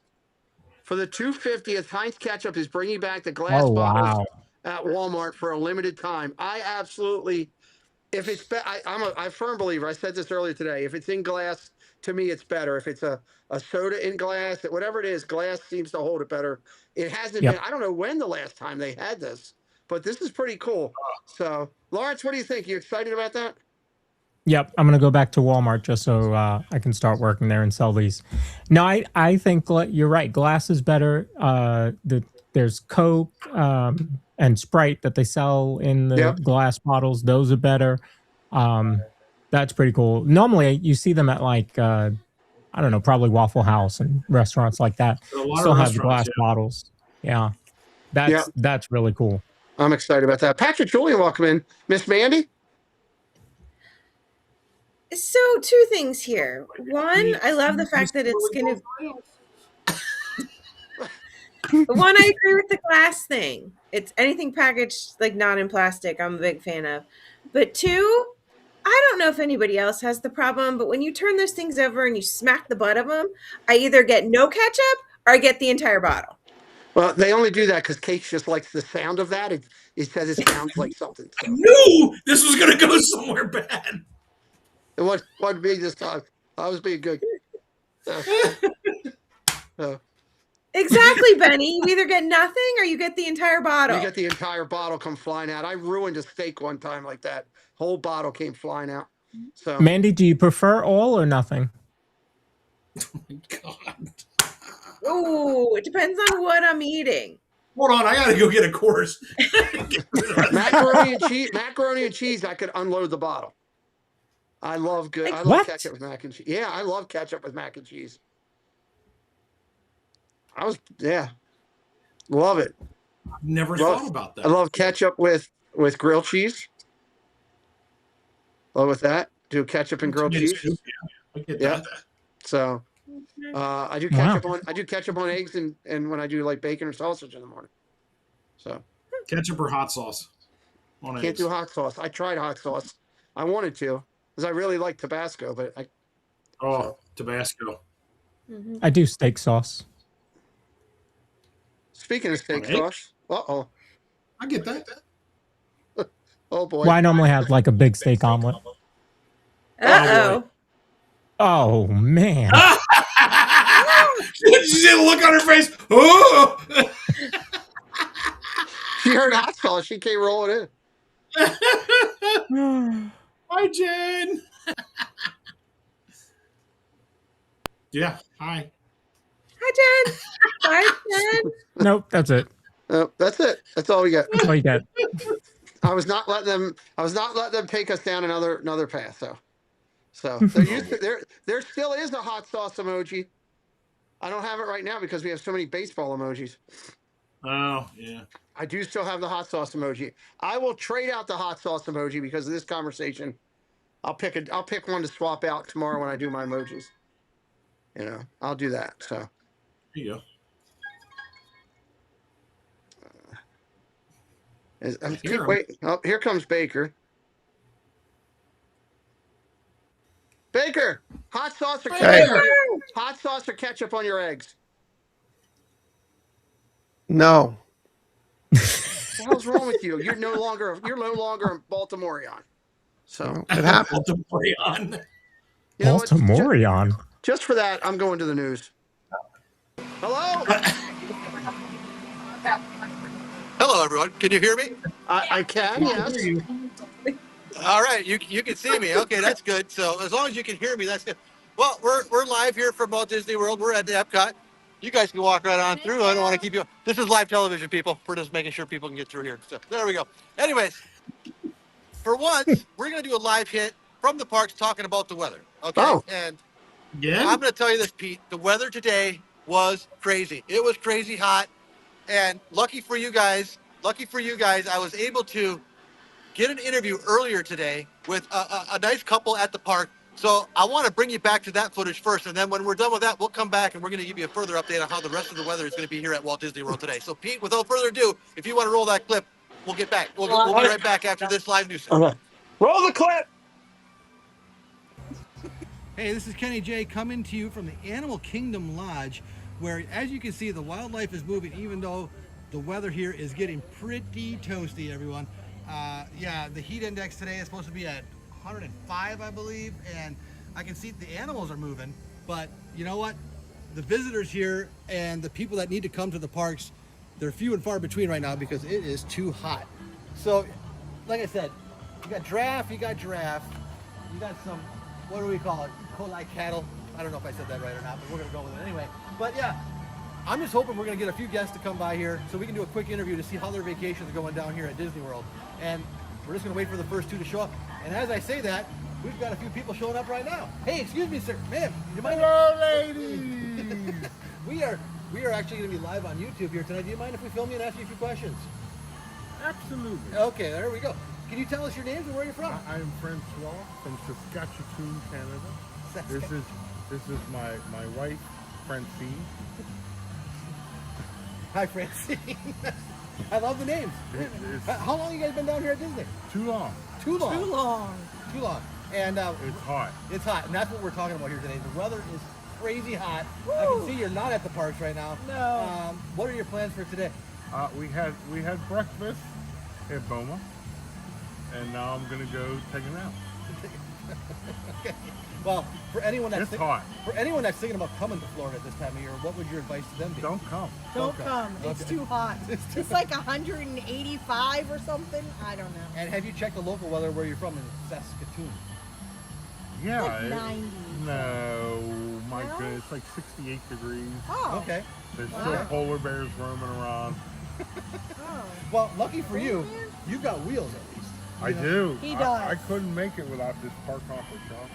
For the 250th, Heinz ketchup is bringing back the glass bottles at Walmart for a limited time. I absolutely, if it's, I'm a firm believer. I said this earlier today. If it's in glass, to me, it's better. If it's a soda in glass, whatever it is, glass seems to hold it better. It hasn't been, I don't know when the last time they had this, but this is pretty cool. So, Lawrence, what do you think? You excited about that? Yep, I'm going to go back to Walmart just so I can start working there and sell these. No, I think you're right. Glass is better. There's Coke and Sprite that they sell in the glass bottles. Those are better. That's pretty cool. Normally, you see them at I don't know, probably Waffle House and restaurants like that. Still have the glass bottles. Yeah, that's really cool. I'm excited about that. Patrick Julian, welcome in. Miss Mandy? So 2 things here. One, I love the fact that it's going to... One, I agree with the glass thing. It's anything packaged, like not in plastic, I'm a big fan of. But 2, I don't know if anybody else has the problem, but when you turn those things over and you smack the butt of them, I either get no ketchup or I get the entire bottle. Well, they only do that because Cakes just likes the sound of that. It says it sounds like something. So. I knew this was going to go somewhere bad. It wasn't being this time. I was being good. Exactly, Benny. You either get nothing or you get the entire bottle. You get the entire bottle come flying out. I ruined a steak one time like that. Whole bottle came flying out. So, Mandy, do you prefer all or nothing? Oh my God. Oh, it depends on what I'm eating. Hold on, I got to go get a course. macaroni and cheese. I could unload the bottle. I love ketchup with mac and cheese. Yeah, I love ketchup with mac and cheese. Love it. I've never thought about that. I love ketchup with grilled cheese. Love with that. Do ketchup and grilled cheese. Yeah. So I do ketchup on eggs and when I do like bacon or sausage in the morning. So Ketchup or hot sauce on Can't eggs. do hot sauce. I tried hot sauce. I wanted to because I really like Tabasco, but Tabasco. I do steak sauce. Speaking of steak On egg? sauce, uh-oh. I get that. Oh, boy. Well, I normally have like a big steak omelet. Uh-oh. Oh, man. Did you see the look on her face? Oh! She heard hot sauce. She came rolling in. Hi, Jen. Yeah, hi. Hi, Jen. Bye, Jen. Nope, that's it. That's it. That's all we got. That's all you get. I was not letting them take us down another path. So there still is a hot sauce emoji. I don't have it right now because we have so many baseball emojis. Oh, yeah. I do still have the hot sauce emoji. I will trade out the hot sauce emoji because of this conversation. I'll pick one to swap out tomorrow when I do my emojis. You know, I'll do that. So There you go. keep waiting. Oh, here comes Baker. Baker, hot sauce or ketchup? Hot sauce or ketchup on your eggs? No. What the hell's wrong with you? You're no longer a Baltimorean. So It happened. Baltimorean. You know what? Baltimorean. Just for that, I'm going to the news. Hello? Hello, everyone. Can you hear me? I can, yes. All right, you can see me. Okay, that's good. So as long as you can hear me, that's good. Well, we're live here from Walt Disney World. We're at the Epcot. You guys can walk right on through. I don't want to keep you. This is live television, people. We're just making sure people can get through here. So there we go. Anyways, for once, we're gonna do a live hit from the parks talking about the weather. Okay. Oh. And Yeah. I'm gonna tell you this, Pete. The weather today was crazy. It was crazy hot. And lucky for you guys, I was able to get an interview earlier today with a nice couple at the park. So I want to bring you back to that footage first, and then when we're done with that, we'll come back and we're going to give you a further update on how the rest of the weather is going to be here at Walt Disney World today. So Pete, without further ado, if you want to roll that clip, we'll get back. We'll be right back after this live news. Okay. Roll the clip. Hey, this is Kenny J coming to you from the Animal Kingdom Lodge, where, as you can see, the wildlife is moving, even though the weather here is getting pretty toasty, everyone. Yeah, the heat index today is supposed to be at 105, I believe, and I can see the animals are moving, but you know what? The visitors here and the people that need to come to the parks, they're few and far between right now because it is too hot. So, like I said, you got giraffe, you got some, what do we call it? Colli cattle. I don't know if I said that right or not, but we're gonna go with it anyway. But yeah, I'm just hoping we're gonna get a few guests to come by here so we can do a quick interview to see how their vacations are going down here at Disney World. And we're just gonna wait for the first two to show up. And as I say that, we've got a few people showing up right now. Hey, excuse me, sir, ma'am, you mind? Hello, ladies. we are actually gonna be live on YouTube here tonight. Do you mind if we film you and ask you a few questions? Absolutely. Okay, there we go. Can you tell us your names and where you're from? I'm Francois from Saskatchewan, Canada. This is my wife, Francine. Hi, Francine. I love the names. How long have you guys been down here at Disney? Too long. Too long. And It's hot. it's hot, and that's what we're talking about here today. The weather is crazy hot. I can see you're not at the parks right now. No. What are your plans for today? We had breakfast at Boma, and now I'm gonna go take a nap. Okay. Well, for anyone that's It's hot. for anyone that's thinking about coming to Florida at this time of year, what would your advice to them be? Don't come. Don't come. It's Okay. too hot. It's too It's like 185 or something. I don't know. And have you checked the local weather where you're from in Saskatoon? Yeah. Like 90. No, my No? goodness, it's like 68 degrees. Oh. Okay. There's still Wow. polar bears roaming around. Oh. Well, lucky for you, you've got wheels at least. I You know? do. He I does. couldn't make it without this park hopper shop.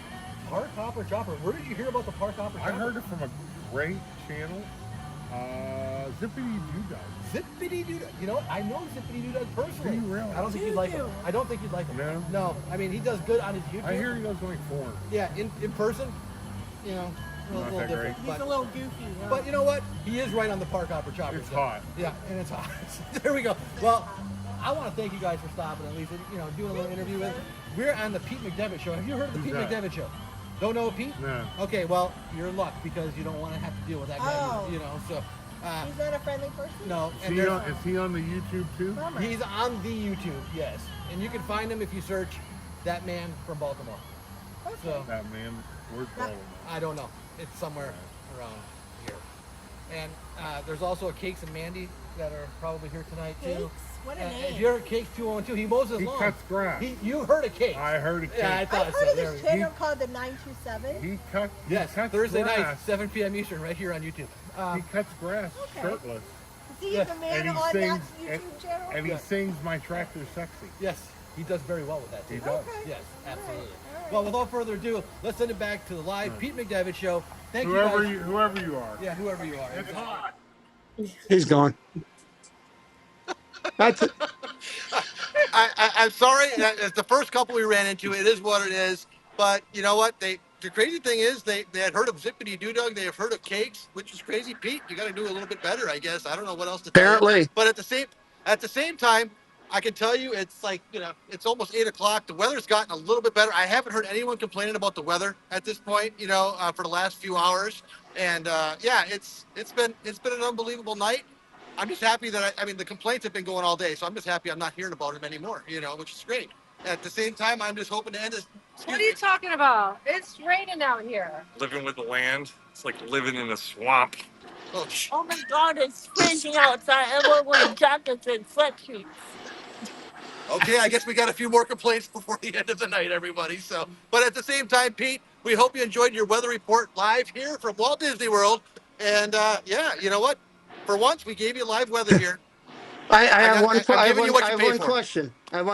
Park Hopper Chopper. Where did you hear about the Park Hopper I Chopper? heard it from a great channel, Zippity Doo Dah. Zippity Doo Dah. You know what? I know Zippity Doo Dah personally. Do you really? I don't think you'd like him. I don't think you'd like him. No? No. I mean, he does good on his YouTube. I hear he does like foreign. Yeah, in person, you know, a Not little that different. He's a little goofy. Huh? But you know what? He is right on the Park Hopper Chopper. It's so- hot. Yeah, and it's hot. There we go. Well, I want to thank you guys for stopping at least, doing a little interview with. We're on the Pete McDevitt Show. Have you heard of the Pete McDevitt Show? Don't know Pete? No. Okay, well, you're in luck because you don't want to have to deal with that guy. So. He's not a friendly person? No. Is he on the YouTube too? He's on the YouTube, yes. And you can find him if you search That Man from Baltimore. Okay. So, That man, where's Baltimore? I don't know. It's somewhere around here. And there's also a Cakes and Mandy that are probably here tonight too. Cakes? What a name. If you heard Cakes 212, he mows his lawn. He cuts grass. You heard of Cakes. I heard of Cakes. Yeah, I thought I've heard of this channel called the 927. He cuts Thursday grass. night, 7 p.m. Eastern, right here on YouTube. He cuts grass shirtless. Is he the man on that YouTube channel? And he sings My Tractor Sexy. Yes, he does very well with that too. He does. Okay. Yes, absolutely. All right. Well, without further ado, let's send it back to the live Pete McDevitt Show. Thank you guys. Whoever you are. Yeah, whoever you are. It's hot. He's gone. That's it. I'm sorry. It's the first couple we ran into. It is what it is. But you know what? The crazy thing is they had heard of Zippity Doo Dog. They have heard of Cakes, which is crazy. Pete, you got to do a little bit better, I guess. I don't know what else to tell Apparently. you. But at the same time, I can tell you it's like, it's almost 8 o'clock. The weather's gotten a little bit better. I haven't heard anyone complaining about the weather at this point, for the last few hours. And it's been an unbelievable night. I'm just happy that the complaints have been going all day, so I'm just happy I'm not hearing about them anymore, which is great. At the same time, I'm just hoping to end this. What are you talking about? It's raining out here. Living with the land, it's like living in a swamp. Oh my God, it's freezing outside and we're wearing jackets and sweatshirts. Okay, I guess we got a few more complaints before the end of the night, everybody. So, but at the same time, Pete, we hope you enjoyed your weather report live here from Walt Disney World. And you know what? For once, we gave you live weather here. I have one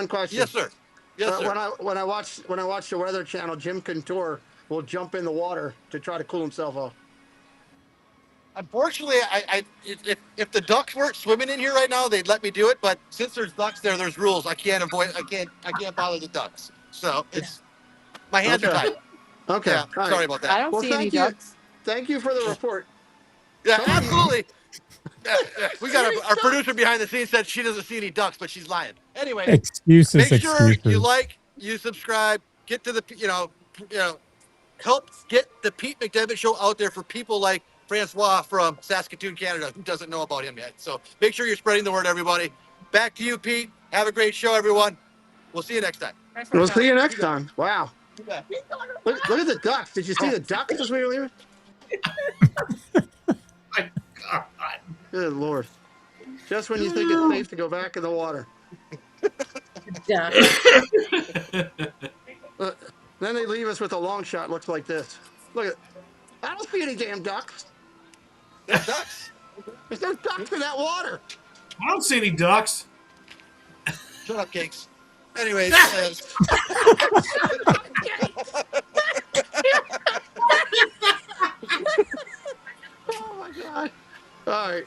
question. Yes, sir. Yes, sir. When I watch the Weather Channel, Jim Contour will jump in the water to try to cool himself off. Unfortunately, if the ducks weren't swimming in here right now, they'd let me do it. But since there's ducks there, there's rules. I can't bother the ducks. So it's my hands are tied. Okay. Yeah, sorry about that. I don't see any ducks. Thank you for the report. Yeah, absolutely. We got our producer behind the scenes said she doesn't see any ducks, but she's lying. Anyway, Excuses. make sure you like, you subscribe, get to the help get the Pete McDevitt Show out there for people like Francois from Saskatoon, Canada, who doesn't know about him yet. So make sure you're spreading the word, everybody. Back to you, Pete. Have a great show, everyone. We'll see you next time. We'll see you next time. Wow. Look at the ducks. Did you see the ducks as we were leaving? My God. Good Lord. Just when you think it's safe to go back in the water. Then they leave us with a long shot. Looks like this. Look at. I don't see any damn ducks. There's ducks. There's no ducks in that water. I don't see any ducks. Shut up, Cakes. Anyways. Oh my God. All right.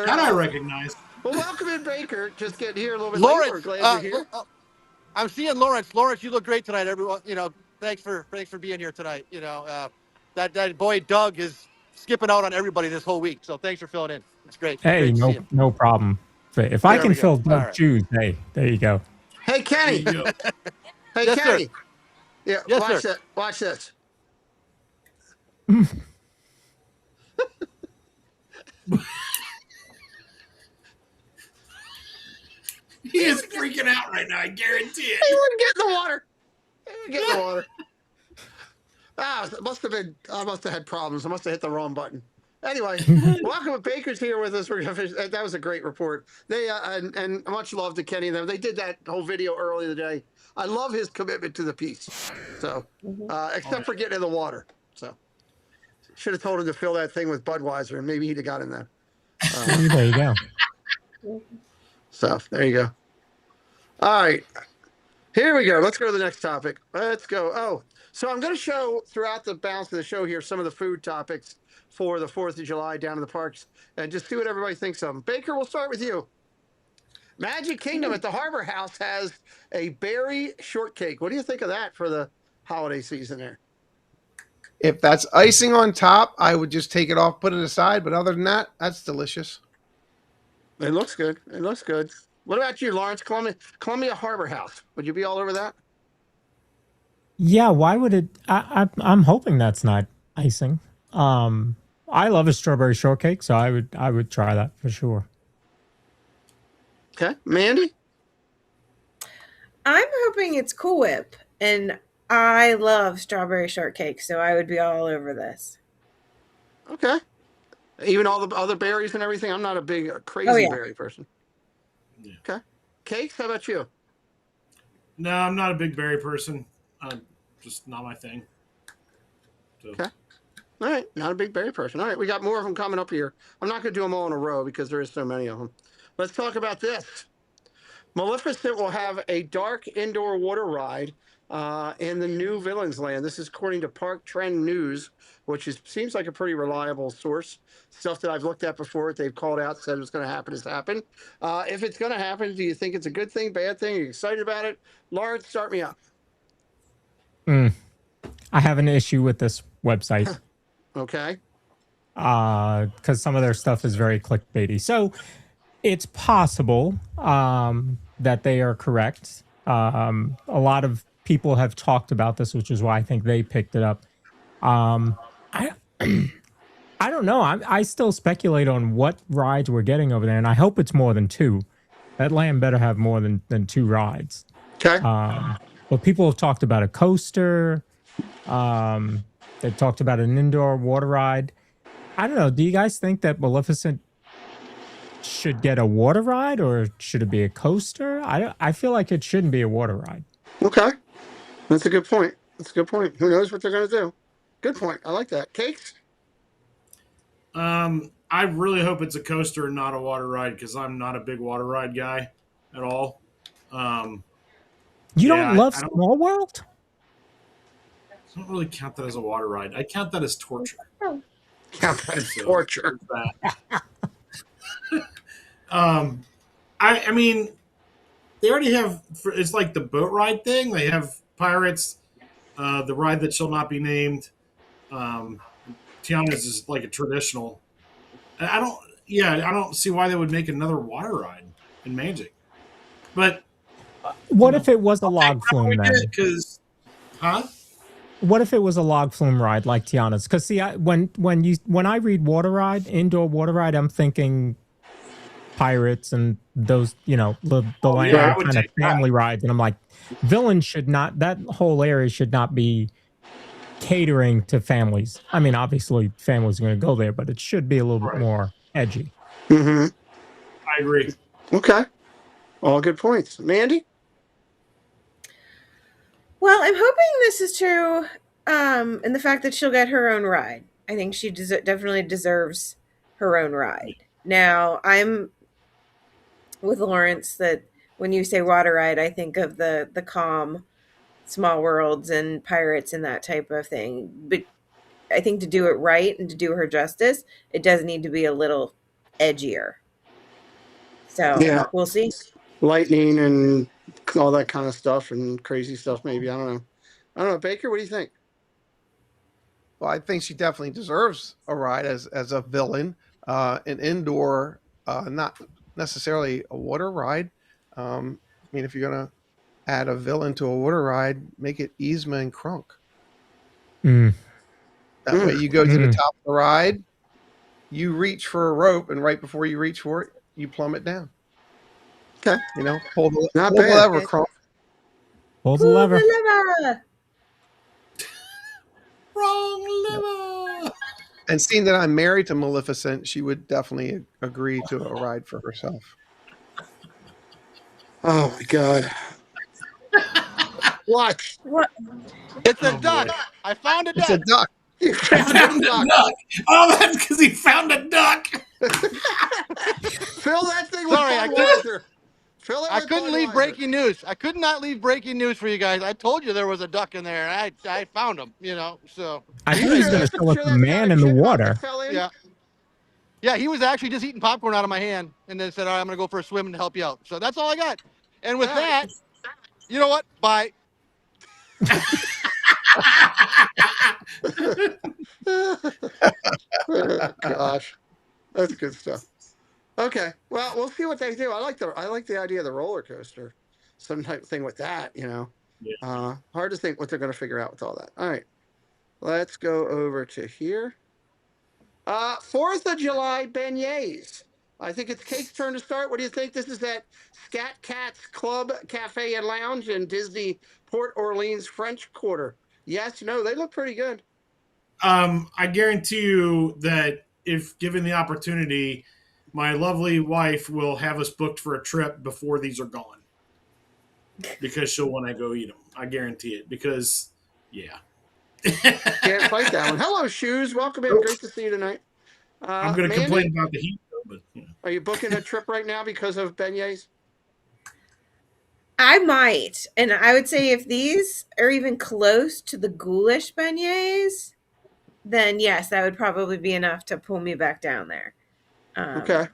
That I recognize. Well, welcome in, Baker. Just getting here a little bit Lawrence, later. We're glad you're here. I'm seeing Lawrence. Lawrence, you look great tonight, everyone. Thanks for being here tonight. That boy Doug is skipping out on everybody this whole week. So thanks for filling in. It's great. Hey, Great no problem. But if I can fill Doug's shoes, hey, there you go. Hey, Kenny. Hey, Yes, Kenny. sir. Yeah, Yes, watch sir. that. Watch this. He is freaking out right now, I guarantee it. He wouldn't get in the water. He wouldn't get in the water. It must have been. I must have had problems. I must have hit the wrong button. Anyway, welcome. Baker's here with us. That was a great report. They and much love to Kenny and them. They did that whole video earlier today. I love his commitment to the piece. So, except for getting in the water. So, should have told him to fill that thing with Budweiser, and maybe he'd have got in there. There you go. So there you go. All right, here we go. Let's go to the next topic. Let's go. Oh, so I'm going to show throughout the balance of the show here some of the food topics for the 4th of July down in the parks, and just see what everybody thinks of them. Baker, we'll start with you. Magic Kingdom at the Harbor House has a berry shortcake. What do you think of that for the holiday season there? If that's icing on top, I would just take it off, put it aside. But other than that, that's delicious. It looks good. It looks good. What about you, Lawrence? Columbia Harbor House. Would you be all over that? Yeah, why would it? I'm hoping that's not icing. I love a strawberry shortcake, so I would try that for sure. Okay, Mandy. I'm hoping it's Cool Whip, and I love strawberry shortcake, so I would be all over this. Okay. Even all the other berries and everything. I'm not a big crazy berry person. Yeah. Okay. Cakes. How about you? No, I'm not a big berry person. Just not my thing. So. Okay. All right. Not a big berry person. All right. We got more of them coming up here. I'm not going to do them all in a row because there is so many of them. Let's talk about this. Maleficent will have a dark indoor water ride in the new Villains Land. This is according to Park Trend News, which seems like a pretty reliable source. Stuff that I've looked at before, they've called out, said it's going to happen, has happened. If it's going to happen, do you think it's a good thing, bad thing? Are you excited about it? Lawrence, start me up. I have an issue with this website. Okay. Because some of their stuff is very clickbaity. So it's possible that they are correct. A lot of people have talked about this, which is why I think they picked it up. I I don't know. I still speculate on what rides we're getting over there, and I hope it's more than 2. That land better have more than 2 rides. Okay. But people have talked about a coaster. They've talked about an indoor water ride. I don't know. Do you guys think that Maleficent should get a water ride, or should it be a coaster? I feel like it shouldn't be a water ride. Okay. That's a good point. That's a good point. Who knows what they're going to do? Good point. I like that. Cakes? I really hope it's a coaster and not a water ride because I'm not a big water ride guy at all. You don't love Small World? I don't really count that as a water ride. I count that as torture. Count that as torture. I mean, they already have. It's like the boat ride thing. They have pirates, the ride that shall not be named. Tiana's is like a traditional. I don't see why they would make another water ride in Magic. But what if it was a log flume then? Because, What if it was a log flume ride like Tiana's? Because see, when I read water ride, indoor water ride, I'm thinking pirates and those, the land kind of family rides, and I'm like, villains should not. That whole area should not be catering to families. I mean, obviously, families are going to go there, but it should be a little bit more edgy. Mm-hmm. I agree. Okay. All good points. Mandy? Well, I'm hoping this is true, and the fact that she'll get her own ride. I think she definitely deserves her own ride. Now, I'm with Lawrence that when you say water ride, I think of the calm Small Worlds and pirates and that type of thing. But I think to do it right and to do her justice, it does need to be a little edgier. So we'll see. Lightning and all that kind of stuff and crazy stuff, maybe. I don't know. Baker, what do you think? Well, I think she definitely deserves a ride as a villain. An indoor, not necessarily a water ride. I mean, if you're going to add a villain to a water ride, make it Yzma and Krunk. That way you go to the top of the ride, you reach for a rope, and right before you reach for it, you plummet down. Okay. Pull the lever, Krunk. Pull the lever. Wrong lever. And seeing that I'm married to Maleficent, she would definitely agree to a ride for herself. Oh my God. What? It's a duck. I found a duck. It's a duck. You found a duck. Oh, that's because he found a duck. Fill that thing with Budweiser. I couldn't leave breaking news. I could not leave breaking news for you guys. I told you there was a duck in there, and I found him. So I think he's going to show us a man in the water. Yeah, he was actually just eating popcorn out of my hand, and then said, "All right, I'm going to go for a swim and help you out." So that's all I got. And with that, you know what? Bye. Oh, gosh, that's good stuff. Okay. Well, we'll see what they do. I like the idea of the roller coaster, some type of thing with that. Yeah. Hard to think what they're going to figure out with all that. All right. Let's go over to here. 4th of July beignets. I think it's Kate's turn to start. What do you think? This is at Scat Cat's Club Cafe and Lounge in Disney Port Orleans French Quarter. Yes, no, they look pretty good. I guarantee you that if given the opportunity, my lovely wife will have us booked for a trip before these are gone, because she'll want to go eat them. I guarantee it. Because, yeah. Can't fight that one. Hello, Shoes. Welcome in. Great to see you tonight. I'm going to Mandy, complain about the heat, though, but are you booking a trip right now because of beignets? I might. And I would say if these are even close to the ghoulish beignets, then yes, that would probably be enough to pull me back down there. Okay.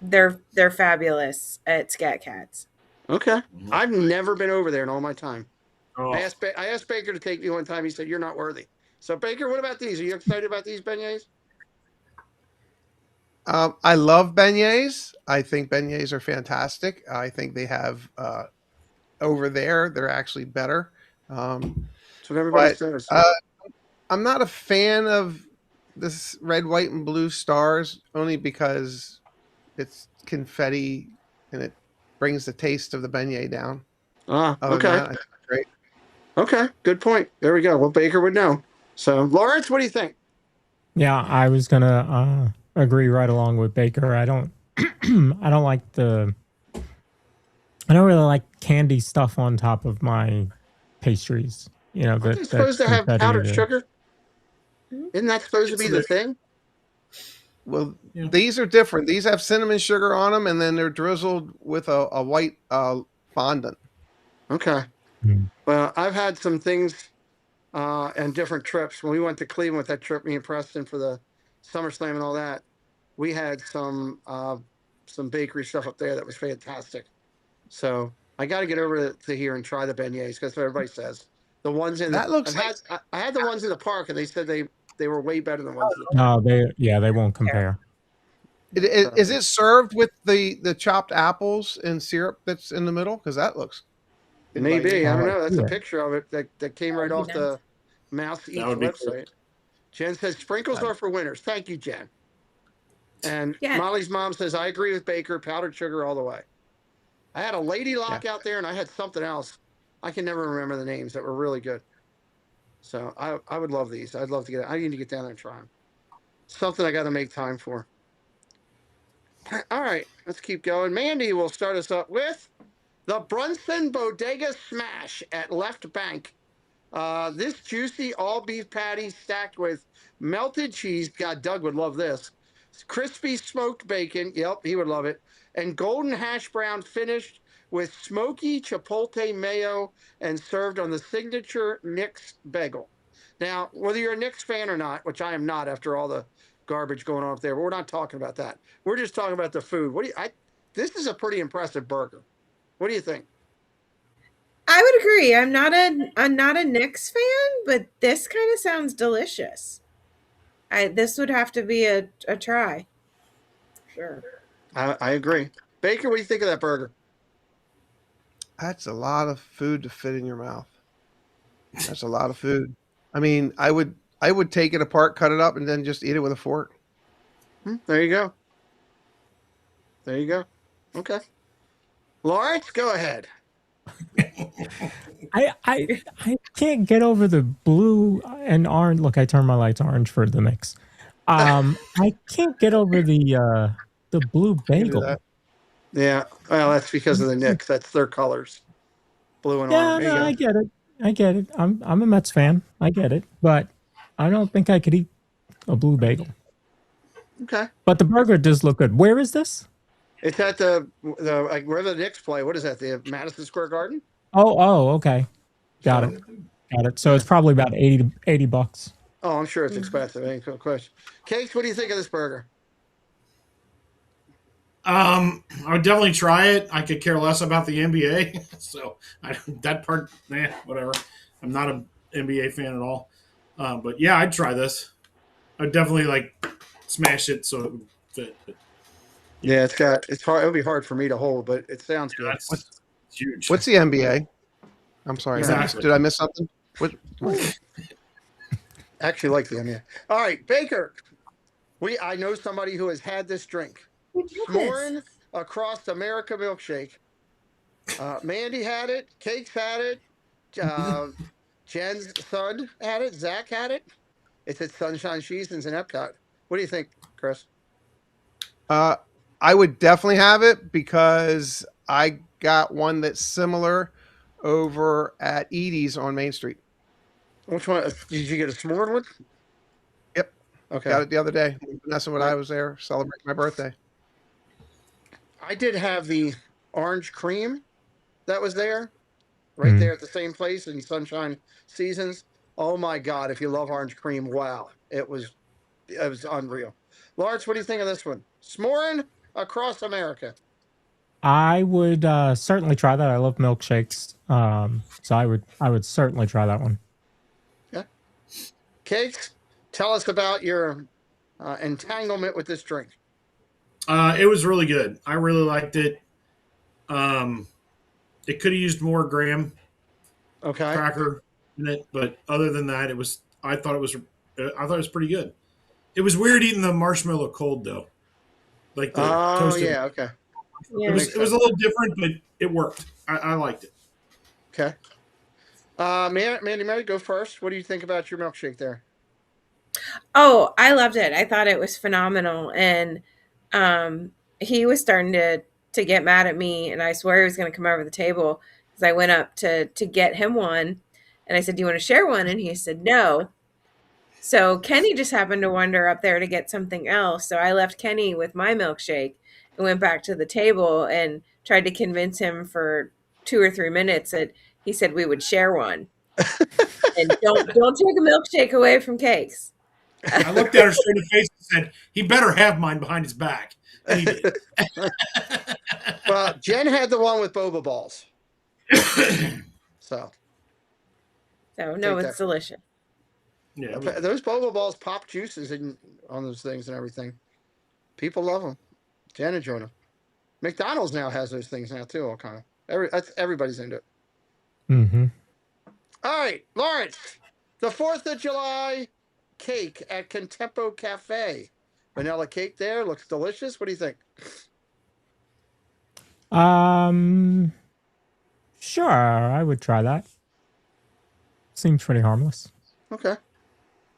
They're fabulous at Scat Cats. Okay. I've never been over there in all my time. Oh. I asked Baker to take me one time. He said, "You're not worthy." So, Baker, what about these? Are you excited about these beignets? I love beignets. I think beignets are fantastic. I think they have over there, they're actually better. That's what everybody says. I'm not a fan of this red, white, and blue stars, only because it's confetti and it brings the taste of the beignet down. Other Okay. than that, I think it's great. Okay, good point. There we go. Well, Baker would know. So, Lawrence, what do you think? Yeah, I was gonna agree right along with Baker. I don't I don't really like candy stuff on top of my pastries. Aren't they supposed to have powdered sugar? Isn't that supposed to be the thing? Well, these are different. These have cinnamon sugar on them, and then they're drizzled with a white fondant. Okay. Well, I've had some things and different trips. When we went to Cleveland with that trip, me and Preston, for the SummerSlam and all that, we had some bakery stuff up there that was fantastic. So I got to get over to here and try the beignets, because what everybody says. The ones in I had the ones in the park, and they said they were way better than the ones in the park. No, they won't compare. Is it served with the chopped apples and syrup that's in the middle? Because that looks maybe. I don't know. That's a picture of it that came right off the Mouse Eats website. Cool. Jen says sprinkles are for winners. Thank you, Jen. And Molly's mom says, I agree with Baker. Powdered sugar all the way. I had a Lady Lock out there, and I had something else. I can never remember the names that were really good. So I would love these. I'd love to get. I need to get down there and try them. Something I got to make time for. All right, let's keep going. Mandy will start us up with the Brunson Bodega Smash at Left Bank. This juicy all beef patty stacked with melted cheese. God, Doug would love this. Crispy smoked bacon. Yep, he would love it. And golden hash brown finished with smoky chipotle mayo and served on the signature Nick's bagel. Now, whether you're a Nick's fan or not, which I am not after all the garbage going on up there, but we're not talking about that. We're just talking about the food. This is a pretty impressive burger. What do you think? I would agree. I'm not a Nick's fan, but this kind of sounds delicious. This would have to be a try. Sure. I agree. Baker, what do you think of that burger? That's a lot of food to fit in your mouth. That's a lot of food. I mean, I would take it apart, cut it up, and then just eat it with a fork. There you go. There you go. Okay. Lawrence, go ahead. I can't get over the blue and orange. Look, I turned my lights orange for the mix. I can't get over the blue bagel. Yeah, well, that's because of the Knicks. That's their colors, blue and orange. Yeah, no, I get it. I'm a Mets fan. I get it, but I don't think I could eat a blue bagel. Okay. But the burger does look good. Where is this? It's at the where the Knicks play. What is that? The Madison Square Garden? Oh, okay. Got it. So it's probably about $80. Oh, I'm sure it's expensive. Ain't no question. Cakes, what do you think of this burger? I would definitely try it. I could care less about the NBA, so that part, whatever. I'm not an NBA fan at all, but yeah, I'd try this. I'd definitely smash it so it would fit. But. Yeah, it's hard. It'll be hard for me to hold, but it sounds good. That's huge. What's the NBA? I'm sorry. Exactly. Did I miss something? What? Actually, like the NBA. All right, Baker. I know somebody who has had this drink. S'more'n Across America milkshake. Mandy had it. Cakes had it. Jen's son had it. Zach had it. It's at Sunshine Seasons in Epcot. What do you think, Chris? I would definitely have it because I got one that's similar over at Edie's on Main Street. Which one? Did you get a s'more one? Yep. Okay. Got it the other day. Vanessa when I was there celebrating my birthday. I did have the orange cream that was there, right there at the same place in Sunshine Seasons. Oh my God! If you love orange cream, wow, it was unreal. Lawrence, what do you think of this one? S'more'n Across America. I would certainly try that. I love milkshakes, so I would certainly try that one. Yeah. Cakes, tell us about your entanglement with this drink. It was really good. I really liked it. It could have used more graham cracker in it, but other than that, I thought it was pretty good. It was weird eating the marshmallow cold though, like the toasted. Yeah, okay. Yeah. It was a little different, but it worked. I liked it. Okay. Mandy Mary, go first. What do you think about your milkshake there? Oh, I loved it. I thought it was phenomenal. And he was starting to get mad at me, and I swear he was going to come over the table because I went up to get him one. And I said, "Do you want to share one?" And he said, "No." So Kenny just happened to wander up there to get something else. So I left Kenny with my milkshake and went back to the table and tried to convince him for 2 or 3 minutes that he said we would share one. And don't take a milkshake away from Cakes. I looked at her straight in the face and said, "He better have mine behind his back." And he did. Well, Jen had the one with boba balls. So no, it's delicious. Yeah, those boba balls pop juices on those things and everything. People love them. Jen enjoyed them. McDonald's now has those things now too. All kind of everybody's into it. Mm-hmm. All right, Lawrence, the 4th of July cake at Contempo Cafe. Vanilla cake there looks delicious. What do you think? Sure, I would try that. Seems pretty harmless. Okay.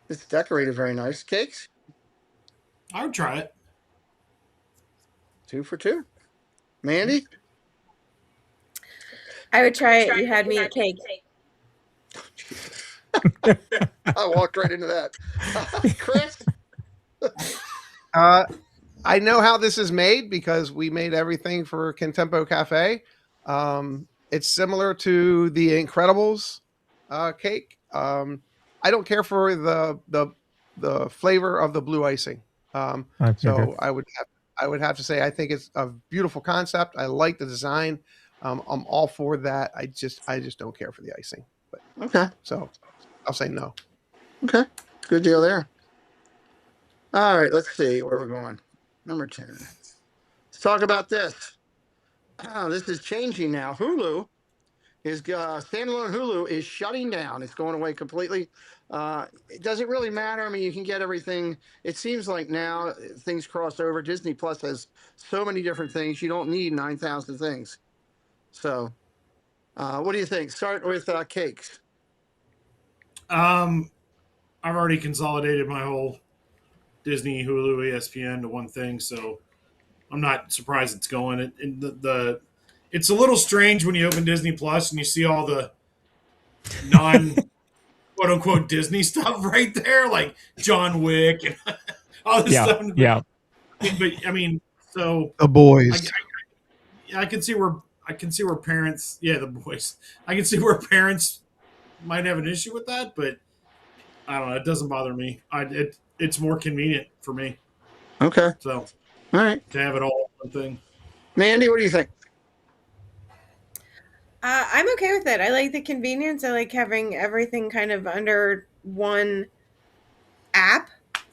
It's decorated very nice. Cakes? I would try it. 2 for 2. Mandy? I would try it. You had me at cake. I walked right into that. Chris? I know how this is made because we made everything for Contempo Cafe. It's similar to the Incredibles cake. I don't care for the flavor of the blue icing. So I would have to say I think it's a beautiful concept. I like the design. I'm all for that. I just don't care for the icing. But okay. So I'll say no. Okay. Good deal there. All right, let's see where we're going. Number 10. Let's talk about this. This is changing now. Hulu is standalone Hulu is shutting down. It's going away completely. It doesn't really matter. I mean, you can get everything. It seems like now things cross over. Disney Plus has so many different things. You don't need 9,000 things. So, what do you think? Start with Cakes. I've already consolidated my whole Disney, Hulu, ESPN to one thing, so I'm not surprised it's going. It's a little strange when you open Disney Plus and you see all the non quote unquote Disney stuff right there, like John Wick and all this stuff. Yeah. But I mean, so the boys. I can see where parents, the boys. I can see where parents might have an issue with that, but I don't know. It doesn't bother me. It's more convenient for me. Okay. So, all right, to have it all one thing. Mandy, what do you think? I'm okay with it. I like the convenience. I like having everything kind of under one app.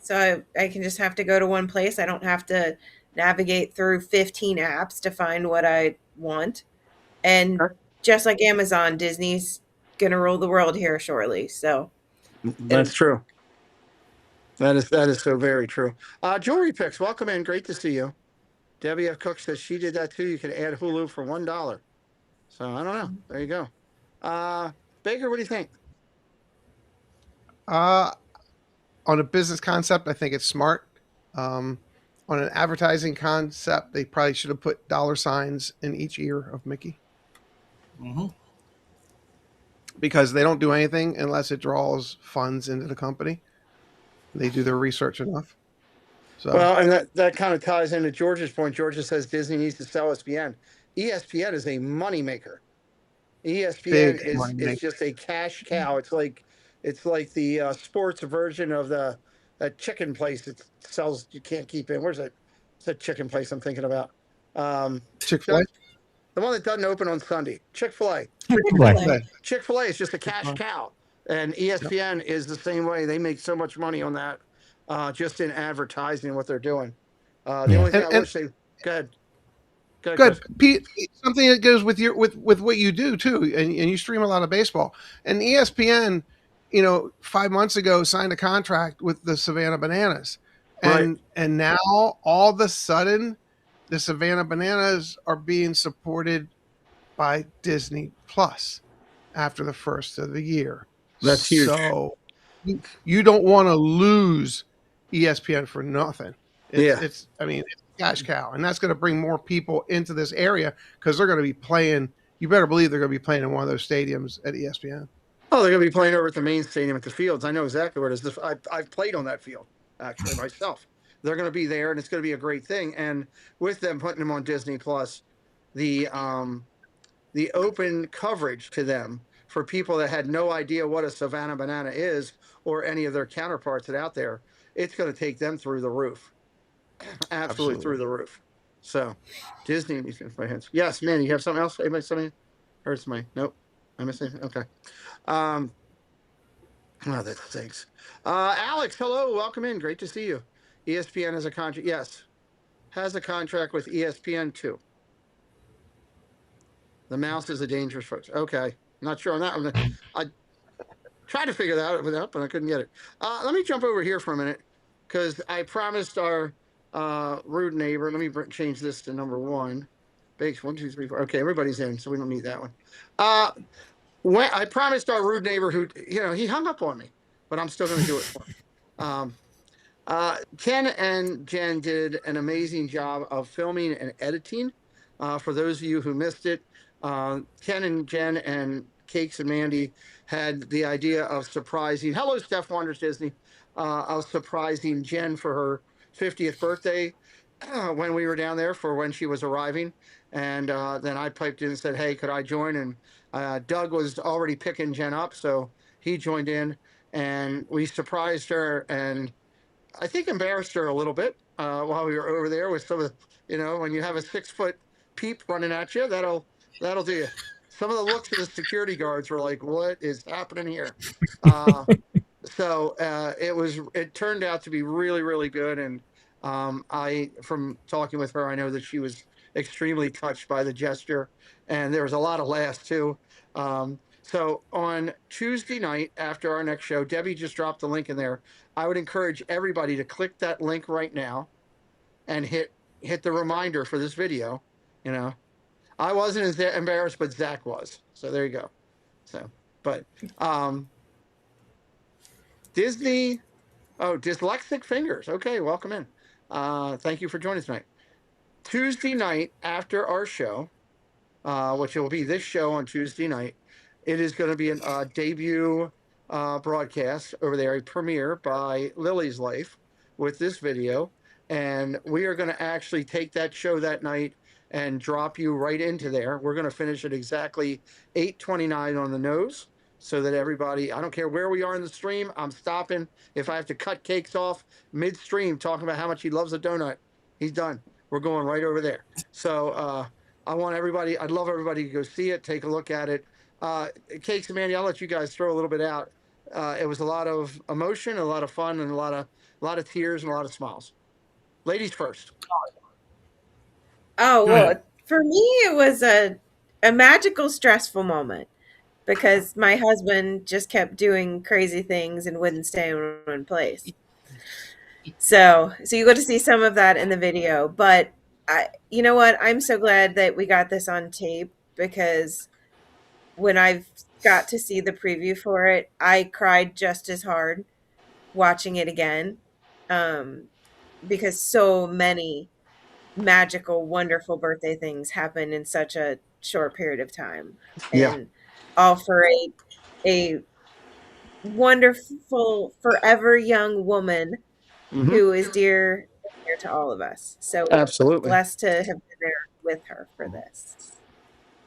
So I can just have to go to one place. I don't have to navigate through 15 apps to find what I want. And just like Amazon, Disney's going to rule the world here shortly. So That's true. That is so very true. Jewelry Picks, welcome in. Great to see you. Debbie F. Cook says she did that too. You can add Hulu for $1. So I don't know. There you go. Baker, what do you think? On a business concept, I think it's smart. On an advertising concept, they probably should have put $ in each ear of Mickey. Mm-hmm. Because they don't do anything unless it draws funds into the company. They do their research enough. So Well, and that kind of ties into George's point. George says Disney needs to sell ESPN. ESPN is a moneymaker. ESPN is just a cash cow. It's like the sports version of that chicken place that sells you can't keep in. Where's that? It's that chicken place I'm thinking about. Chick-fil-A? The one that doesn't open on Sunday. Chick-fil-A. Chick-fil-A is just a cash cow. And ESPN is the same way. They make so much money on that, just in advertising what they're doing. The only thing I wish they go ahead. Good, Pete. Something that goes with with what you do too, and you stream a lot of baseball. And ESPN, 5 months ago signed a contract with the Savannah Bananas, and now all of a sudden, the Savannah Bananas are being supported by Disney Plus after the first of the year. That's huge. So you don't want to lose ESPN for nothing. It's cash cow, and that's going to bring more people into this area because they're going to be playing. You better believe they're going to be playing in one of those stadiums at ESPN. Oh, they're going to be playing over at the main stadium at the Fields. I know exactly where it is. I've played on that field actually myself. They're going to be there, and it's going to be a great thing. And with them putting them on Disney Plus, the open coverage to them for people that had no idea what a Savannah Banana is or any of their counterparts that out there, it's going to take them through the roof. Absolutely through the roof. So Disney needs to my hands. Yes, man, you have something else? Anybody something? Heard somebody? Nope. I missed anything? Okay. Oh, that stinks. Alex, hello, welcome in. Great to see you. ESPN has a contract. Yes. Has a contract with ESPN too. The mouse is a dangerous folks. Okay. Not sure on that one. I tried to figure that out, but I couldn't get it. Let me jump over here for a minute because I promised our rude neighbor. Let me change this to number 1. Bakes 1, 2, 3, 4. Okay, everybody's in, so we don't need that one. When I promised our rude neighbor who, he hung up on me, but I'm still going to do it for him. Ken and Jen did an amazing job of filming and editing. For those of you who missed it, Ken and Jen and Cakes and Mandy had the idea of surprising. Hello, Steph Wonders Disney. Of surprising Jen for her 50th birthday when we were down there for when she was arriving. And then I piped in and said, hey, could I join? And Doug was already picking Jen up, so he joined in. And we surprised her and I think embarrassed her a little bit while we were over there with some of the, when you have a 6-foot peep running at you, that'll do you. Some of the looks of the security guards were like, what is happening here? So it turned out to be really, really good. And from talking with her, I know that she was extremely touched by the gesture, and there was a lot of laughs too. So on Tuesday night after our next show, Debbie just dropped the link in there. I would encourage everybody to click that link right now and hit the reminder for this video. I wasn't as embarrassed, but Zach was. So there you go. So, but Disney, Dyslexic Fingers. Okay, welcome in. Thank you for joining us tonight. Tuesday night after our show, which will be this show on Tuesday night, it is going to be a debut broadcast over there, a premiere by Lily's Life with this video. And we are going to actually take that show that night and drop you right into there. We're going to finish at exactly 8:29 on the nose so that everybody, I don't care where we are in the stream, I'm stopping. If I have to cut Cakes off midstream talking about how much he loves a donut, he's done. We're going right over there. So I'd love everybody to go see it, take a look at it. Cakes and Mandy, I'll let you guys throw a little bit out. It was a lot of emotion, a lot of fun, and a lot of a lot of tears and a lot of smiles. Ladies first. Oh, Go well, ahead. for me, it was a magical, stressful moment because my husband just kept doing crazy things and wouldn't stay in one place. So you got to see some of that in the video. But you know what? I'm so glad that we got this on tape because when I've got to see the preview for it, I cried just as hard watching it again, because so many magical, wonderful birthday things happen in such a short period of time, Yeah. and all for a wonderful, forever young woman Mm-hmm. who is dear to all of us. So Absolutely. blessed to have been there with her for this.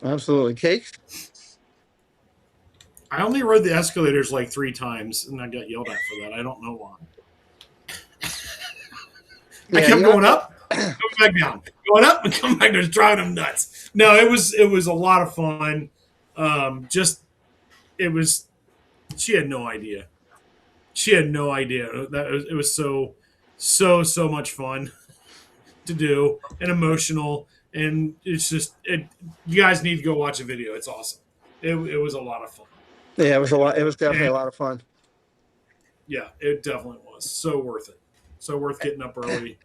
Absolutely. Cakes? I only rode the escalators like 3 times, and I got yelled at for that. I don't know why. I Yeah, kept you going have up, coming back down, going up and coming back down, just driving them nuts. No, it was a lot of fun. Just it was. She had no idea. She had no idea that it was so much fun to do and emotional, and it's just you guys need to go watch a video. It's awesome. It was a lot of fun. Yeah, it was a lot. It was definitely And a lot of fun. yeah, it definitely was. So worth it. So worth getting up early.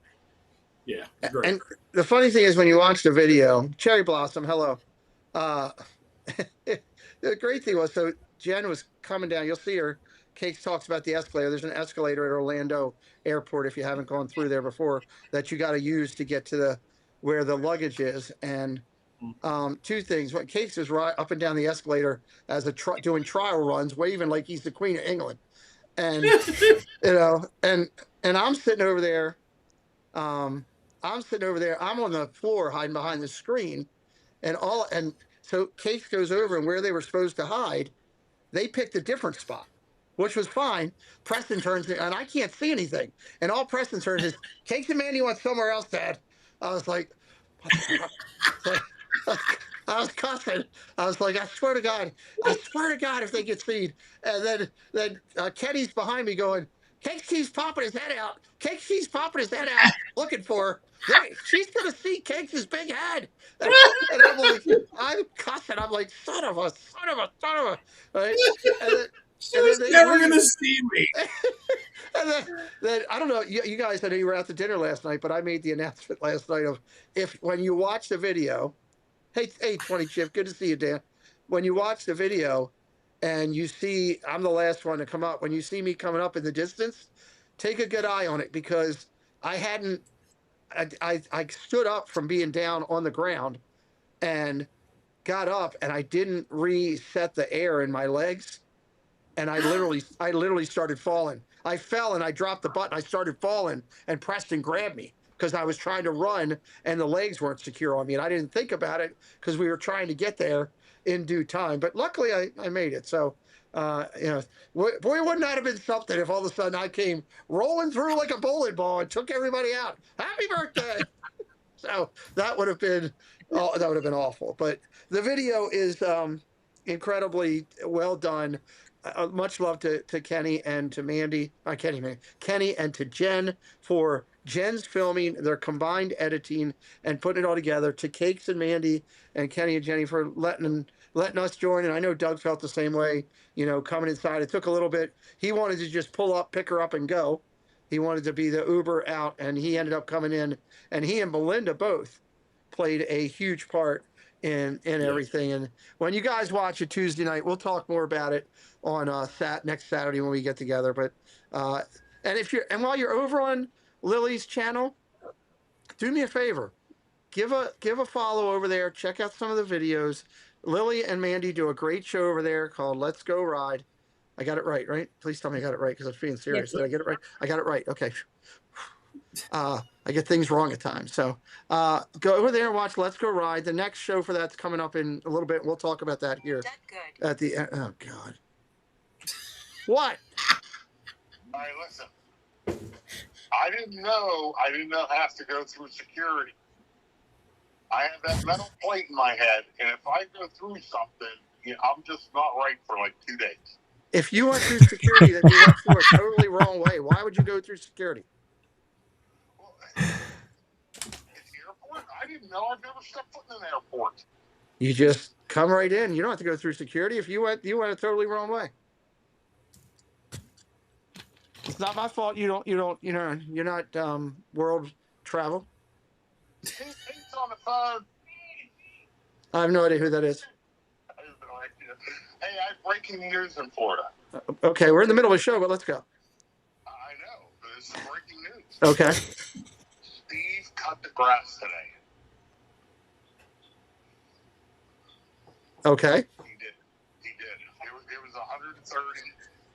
Yeah, it was great. And the funny thing is when you watch the video, Cherry Blossom, hello. Uh, the great thing was, so Jen was coming down. You'll see her. Cakes talks about the escalator. There's an escalator at Orlando Airport, if you haven't gone through there before, that you got to use to get to the where the luggage is. And two things. What Cakes is right up and down the escalator as doing trial runs, waving like he's the Queen of England. And and I'm sitting over there. I'm sitting over there. I'm on the floor hiding behind the screen, and so Case goes over, and where they were supposed to hide, they picked a different spot, which was fine. Preston turns and I can't see anything, and all Preston turns is, Cakes and Mandy went somewhere else, Dad. I was like, what the fuck? I was cussing. I was like, I swear to God, if they get seen. And then Kenny's behind me going, Cakes keeps popping his head out. Cakes keeps popping his head out, looking for her. She's gonna see Cakes' big head. And I'm like, I'm cussing. I'm like, son of a. Right? She's never gonna see me. And then I don't know, you guys, I know you were out to dinner last night, but I made the announcement last night of, when you watch the video, hey, 20 Chip, good to see you, Dan. When you watch the video and you see I'm the last one to come up, when you see me coming up in the distance, take a good eye on it, because I stood up from being down on the ground and got up, and I didn't reset the air in my legs, and I literally started falling. I fell and I dropped the button. I started falling, and Preston grabbed me because I was trying to run and the legs weren't secure on me, and I didn't think about it because we were trying to get there in due time. But luckily, I made it. So, boy, wouldn't that have been something if all of a sudden I came rolling through like a bowling ball and took everybody out? Happy birthday! So that would have been awful. But the video is incredibly well done. Much love to Kenny and to Mandy, Kenny and to Jen for Jen's filming, their combined editing and putting it all together. To Cakes and Mandy and Kenny and Jenny for letting us join. And I know Doug felt the same way, coming inside. It took a little bit. He wanted to just pull up, pick her up, and go. He wanted to be the Uber out, and he ended up coming in. And he and Belinda both played a huge part in everything. And when you guys watch it Tuesday night, we'll talk more about it on next Saturday when we get together. But and while you're over on Lily's channel, do me a favor, give a follow over there. Check out some of the videos. Lily and Mandy do a great show over there called Let's Go Ride. I got it right? Please tell me I got it right, because I'm being serious. Did I get it right? I got it right. Okay. I get things wrong at times. So go over there and watch Let's Go Ride. The next show for that's coming up in a little bit. We'll talk about that here at the end. Oh, God. What? All right, listen. I didn't know I have to go through security. I have that metal plate in my head, and if I go through something, I'm just not right for like 2 days. If you went through security, then you went through a totally wrong way. Why would you go through security? Well, it's airport. I didn't know. I've never stepped foot in an airport. You just come right in. You don't have to go through security. If you went a totally wrong way. It's not my fault. You're not world travel. He's on the phone. I have no idea who that is. I have no idea. Hey, I have breaking news in Florida. Okay, we're in the middle of a show, but let's go. I know, but this is breaking news. Okay. Steve cut the grass today. Okay. He did. It was 130.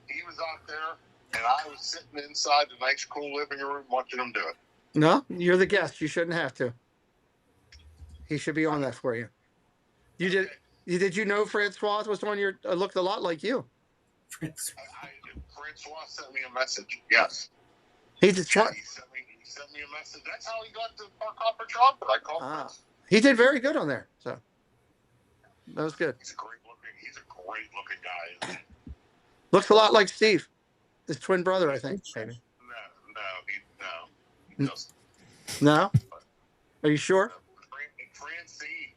He was out there, and I was sitting inside the nice, cool living room watching him do it. No, you're the guest. You shouldn't have to. He should be on that for you. Did you know Francois was on your looked a lot like you? Francois sent me a message. Yes. He sent me a message. That's how he got the Park Hopper job. But I called. He did very good on there. So that was good. He's a great looking guy. Isn't he? Looks a lot like Steve, his twin brother, I think. Maybe. He doesn't. No. Are you sure? Francine.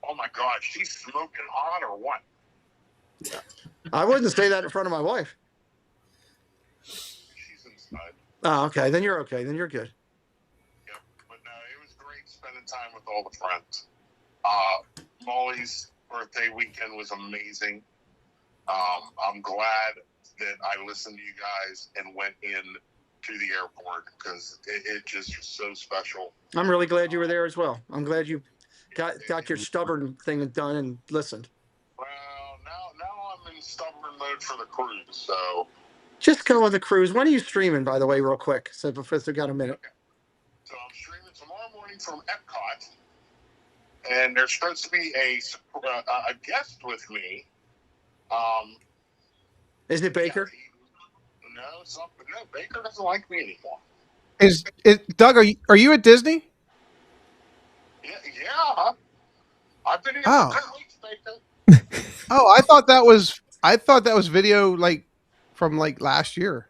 Oh my God, she's smoking hot or what? I wouldn't say that in front of my wife. She's inside. Oh, okay. Then you're okay. Then you're good. Yep. But no, it was great spending time with all the friends. Molly's birthday weekend was amazing. I'm glad that I listened to you guys and went in to the airport because it just was so special. I'm really glad you were there as well. I'm glad you got your stubborn thing done and listened. Well, now I'm in stubborn mode for the cruise, so. Just go on the cruise. When are you streaming, by the way, real quick? So Professor got a minute. Okay. So I'm streaming tomorrow morning from Epcot, and there's supposed to be a guest with me. Is it Baker? No, Baker doesn't like me anymore. Is Doug? Are you at Disney? Yeah. I've been here for 2 weeks, Baker. Oh, I thought that was video like from like last year.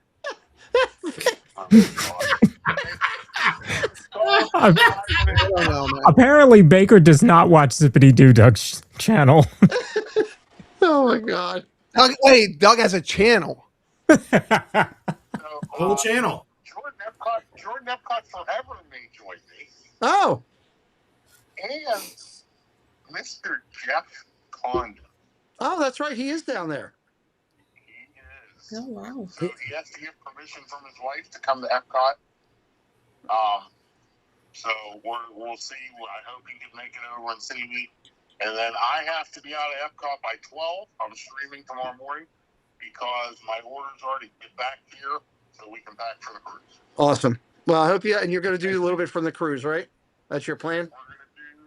Apparently, Baker does not watch Zippity Doo Doug's channel. Oh my God! Doug has a channel. Whole channel. Jordan Epcot Forever may join me. Oh. And Mr. Jeff Condon. Oh, that's right. He is down there. He is. Oh wow! So he has to get permission from his wife to come to Epcot. So we'll see. I hope he can make it over and see me. And then I have to be out of Epcot by 12. I'm streaming tomorrow morning because my order's already get back here, so we can pack for the cruise. Awesome. Well, I hope and you're going to do a little bit from the cruise, right? That's your plan.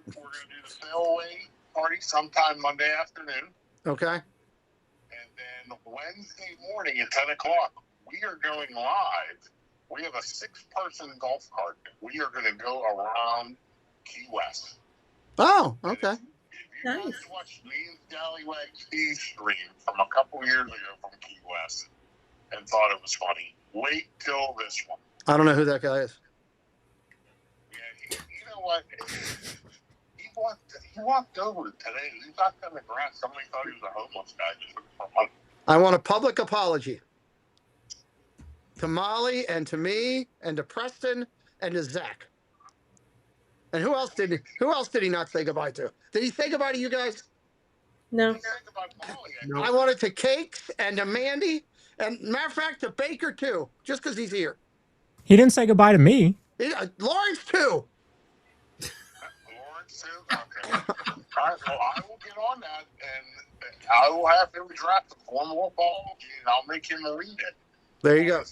We're gonna do the sail away party sometime Monday afternoon. Okay. And then Wednesday morning at 10 o'clock, we are going live. We have a 6-person golf cart. We are going to go around Key West. Oh, okay. If you guys watched me and Scallywag Steve stream from a couple years ago from Key West and thought it was funny, wait till this one. I don't know who that guy is. Yeah, you know what? He walked over today. He walked on the grass. Somebody thought he was a homeless guy just looking for money. I want a public apology to Molly and to me and to Preston and to Zach. And who else did he not say goodbye to? Did he say goodbye to you guys? No. I wanted to Cakes and to Mandy and matter of fact to Baker too, just because he's here. He didn't say goodbye to me. Lawrence too. Lawrence too? Okay. All right, well, I will get on that and I will have him draft a formal apology and I'll make him read it. There you go.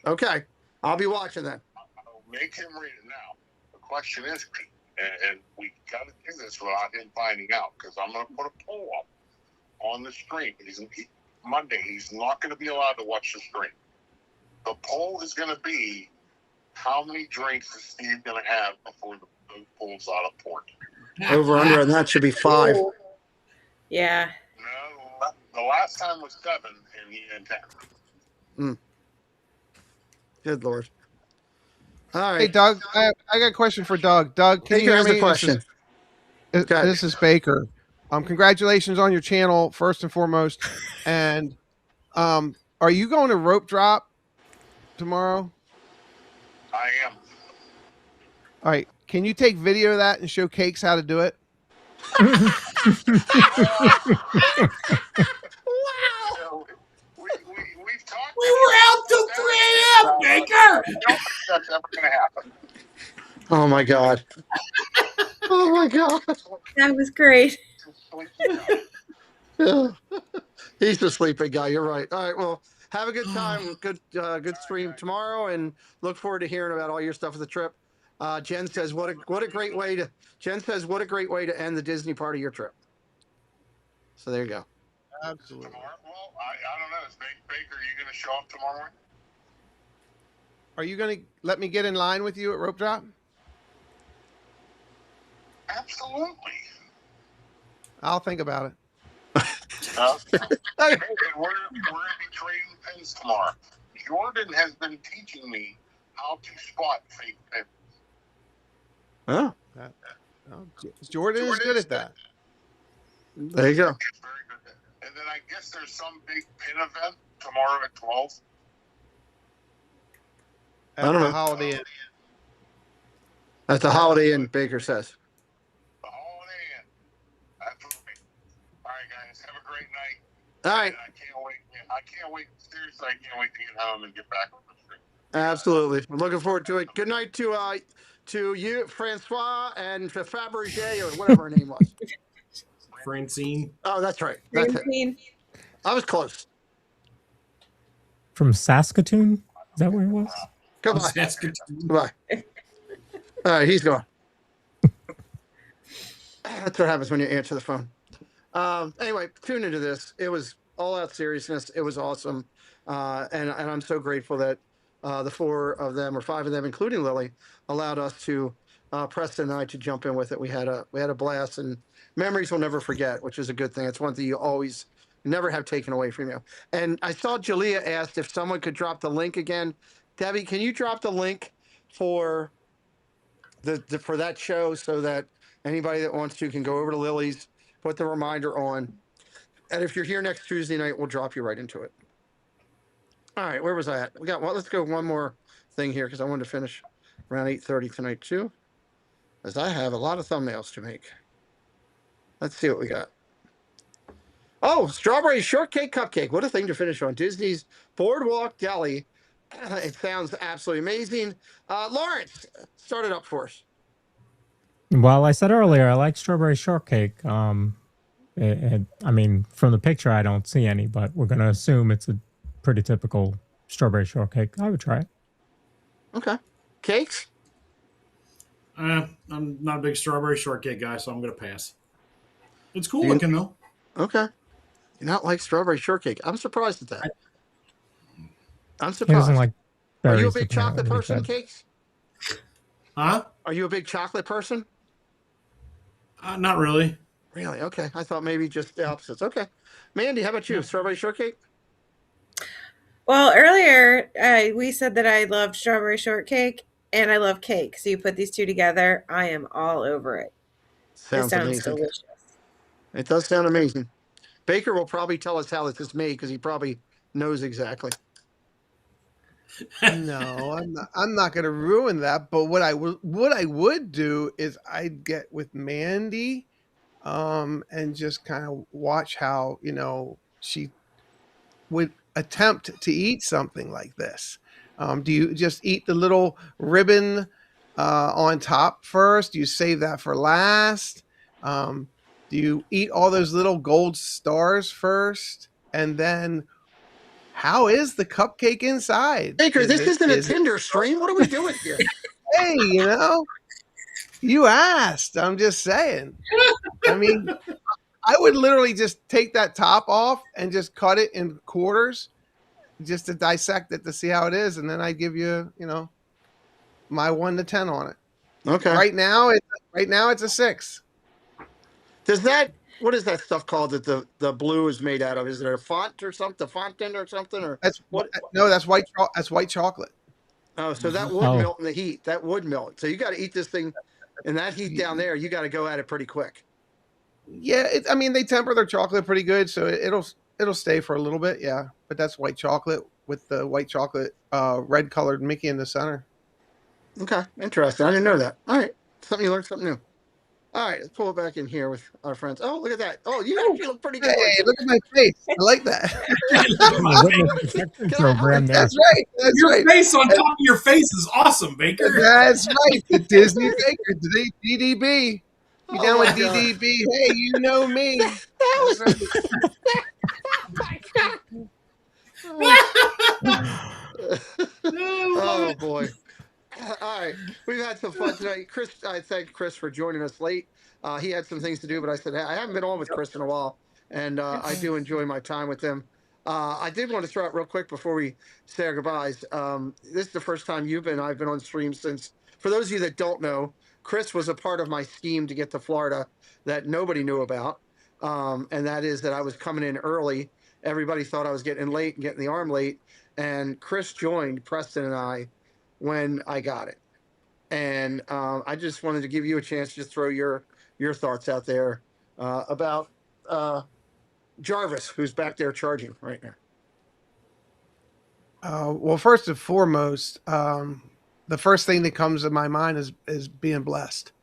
Okay. I'll be watching that. I'll make him read it now. The question is, and we got to do this without him finding out, because I'm going to put a poll up on the stream. Monday, he's not going to be allowed to watch the stream. The poll is going to be, how many drinks is Steve going to have before the boat pulls out of port? Over under, and that should be 5. Yeah. No, The last time was 7, and he had 10. Good Lord. All right. Hey, Doug, I got a question for Doug. Doug, can you Baker hear has a me? question. This is Baker. Congratulations on your channel, first and foremost. And are you going to rope drop tomorrow? I am. All right. Can you take video of that and show Cakes how to do it? Wow. We've talked. We were out till 3 a.m., Baker. I don't think that's ever going to happen. Oh my God. Oh my God. That was great. Yeah. He's the sleeping guy. You're right. All right. Well, have a good time. Good stream tomorrow, and look forward to hearing about all your stuff for the trip. Jen says, "What a great way to." Jen says, "What a great way to end the Disney part of your trip." So there you go. Absolutely. Tomorrow? Well, I don't know. Is Baker, are you going to show up tomorrow morning? Are you going to let me get in line with you at rope drop? Absolutely. I'll think about it. Hey, we're going to be trading pins tomorrow. Jordan has been teaching me how to spot fake pins. Oh. Jordan is good at that. There you go. Very good. And then I guess there's some big pin event tomorrow at 12. I don't know. Holiday Inn. That's the Holiday Inn, Baker says. The Holiday Inn. That's right. All right, guys. Have a great night. All right. And I can't wait. Seriously, I can't wait to get home and get back on the street. Absolutely. I'm looking forward to it. Good night to you, Francois, and to Fabergé, or whatever her name was. Francine. Oh, that's right. That's Francine. it. I was close. From Saskatoon? Is that where it was? Goodbye. Saskatoon. Goodbye. All right, he's gone. That's what happens when you answer the phone. Anyway, tune into this. It was all out seriousness. It was awesome. And I'm so grateful that the 4 of them, or 5 of them, including Lily, allowed us to Preston and I to jump in with it. We had a blast, and memories we'll never forget, which is a good thing. It's one thing you always never have taken away from you. And I saw Jalea asked if someone could drop the link again. Debbie, can you drop the link for for that show so that anybody that wants to can go over to Lily's, put the reminder on, and if you're here next Tuesday night, we'll drop you right into it. All right, where was I at? Let's go one more thing here, because I wanted to finish around 8:30 tonight too, as I have a lot of thumbnails to make. Let's see what we got. Oh, strawberry shortcake cupcake. What a thing to finish on. Disney's Boardwalk Deli. It sounds absolutely amazing. Lawrence, start it up for us. Well, I said earlier, I like strawberry shortcake. I mean, from the picture, I don't see any, but we're going to assume it's a pretty typical strawberry shortcake. I would try it. Okay. Cakes? I'm not a big strawberry shortcake guy, so I'm going to pass. It's cool looking, though. Okay. You not like strawberry shortcake? I'm surprised at that. I'm He surprised. doesn't like Are berries. you a big chocolate apparently, he person, said. Cakes? Huh? Are you a big chocolate person? Not really. Really? Okay. I thought maybe just the opposites. Okay. Mandy, how about you? Strawberry shortcake? Well, earlier we said that I love strawberry shortcake and I love cake. So you put these two together, I am all over it. Sounds it sounds amazing. delicious. It does sound amazing. Baker will probably tell us how this is made because he probably knows exactly. No, I'm not going to ruin that. But what I would do is I'd get with Mandy, and just kind of watch how she would attempt to eat something like this. Do you just eat the little ribbon on top first? Do you save that for last? Do you eat all those little gold stars first? And then how is the cupcake inside? Baker, this isn't a Tinder stream. What are we doing here? Hey, you asked. I'm just saying. I mean, I would literally just take that top off and just cut it in quarters just to dissect it to see how it is. And then I give you, my 1 to 10 on it. Okay. Right now it's a 6. Does that what is that stuff called that the blue is made out of? Is it a font or something? Fondant or something? Or That's what? no, that's white. That's white chocolate. Oh, so that would Oh, melt in the heat. That would melt. So you got to eat this thing, and that heat down there, you got to go at it pretty quick. Yeah, I mean they temper their chocolate pretty good, so it'll stay for a little bit. Yeah, but that's white chocolate with the white chocolate red colored Mickey in the center. Okay, interesting. I didn't know that. All right, something you learned something new. All right, let's pull it back in here with our friends. Oh, look at that. Oh, you actually look pretty good. Hey, look at my face. I like that. witness protection program there. That's right. That's Your right. face on top of your face is awesome, Baker. That's right. The Disney Baker, DDB. You Oh down with my God. DDB? Hey, you know me. That That's was. Oh boy. All right, we've had some fun tonight. Chris, I thank Chris for joining us late. He had some things to do, but I said, hey, I haven't been on with Chris in a while, and I do enjoy my time with him. I did want to throw out real quick before we say our goodbyes. This is the first time I've been on stream since. For those of you that don't know, Chris was a part of my scheme to get to Florida that nobody knew about, and that is that I was coming in early. Everybody thought I was getting in late and getting the arm late, and Chris joined Preston and I when I got it. And I just wanted to give you a chance to just throw your thoughts out there about Jarvis, who's back there charging right now. Well, first and foremost, the first thing that comes to my mind is being blessed.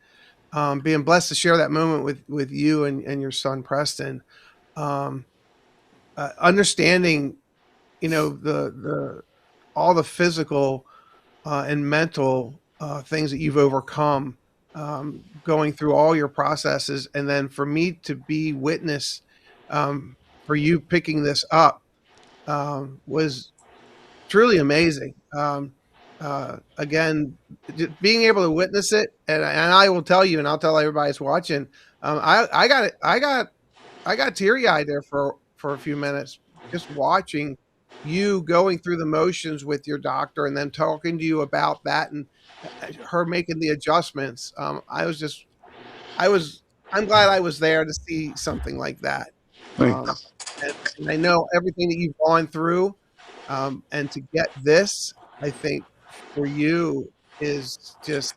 Being blessed to share that moment with you and your son Preston. Understanding, the all the physical and mental things that you've overcome, going through all your processes, and then for me to be witness for you picking this up was truly amazing. Again, being able to witness it, and I will tell you, and I'll tell everybody that's watching, I got teary eyed there for a few minutes, just watching you going through the motions with your doctor, and then talking to you about that, and her making the adjustments. I'm glad I was there to see something like that. And I know everything that you've gone through, and to get this, I think for you is just,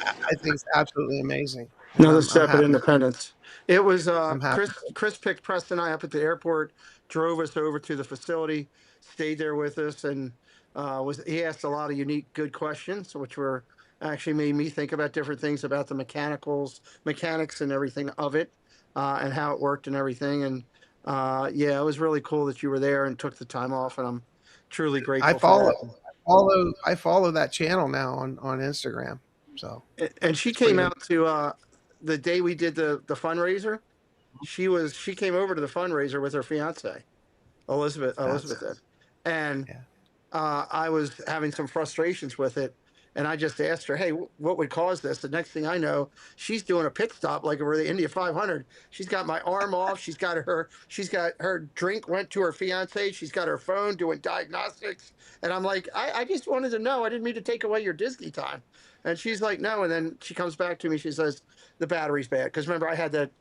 I think it's absolutely amazing. And Another I'm step at happy. independence. It was I'm happy. Chris picked Preston and I up at the airport, drove us over to the facility, stayed there with us, and he asked a lot of unique, good questions, which were actually made me think about different things about the mechanics and everything of it, and how it worked and everything. And yeah, it was really cool that you were there and took the time off, and I'm truly grateful. I follow that channel now on Instagram. So, and she came out to the day we did the fundraiser. She came over to the fundraiser with her fiance, Elizabeth did. And I was having some frustrations with it, and I just asked her, hey, what would cause this? The next thing I know, she's doing a pit stop like over the India 500. She's got my arm off. She's got her drink went to her fiance. She's got her phone doing diagnostics. And I'm like, I just wanted to know. I didn't mean to take away your Disney time. And she's like, no. And then she comes back to me. She says, the battery's bad. Because remember, I had that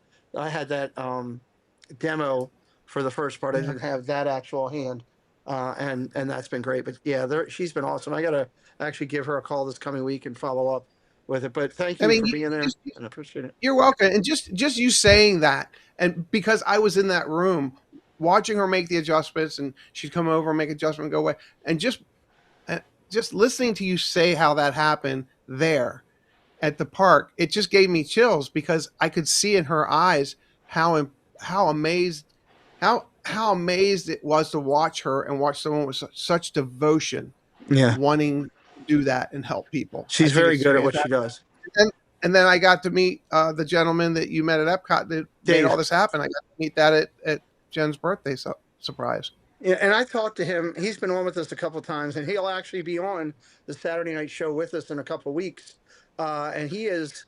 demo for the first part. I didn't have that actual hand. And that's been great. But yeah, she's been awesome. I got to actually give her a call this coming week and follow up with it. But thank you for being there, and I appreciate it. You're welcome. And just you saying that, and because I was in that room watching her make the adjustments, and she'd come over and make adjustment and go away, and just listening to you say how that happened there at the park, it just gave me chills, because I could see in her eyes how amazed it was to watch her and watch someone with such devotion, wanting to do that and help people. She's very good at what she does. And then I got to meet the gentleman that you met at Epcot that made all this happen. I got to meet that at Jen's birthday surprise. Yeah, and I talked to him. He's been on with us a couple of times, and he'll actually be on the Saturday night show with us in a couple of weeks. And he has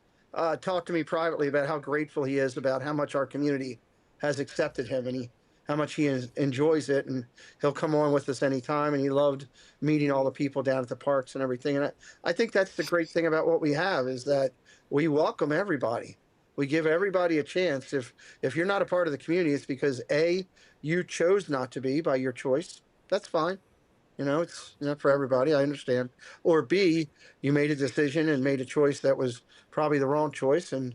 talked to me privately about how grateful he is about how much our community has accepted him, and how much he enjoys it. And he'll come on with us anytime. And he loved meeting all the people down at the parks and everything. And I think that's the great thing about what we have, is that we welcome everybody. We give everybody a chance. If you're not a part of the community, it's because A, you chose not to be by your choice. That's fine. It's not for everybody. I understand. Or B, you made a decision and made a choice that was probably the wrong choice, and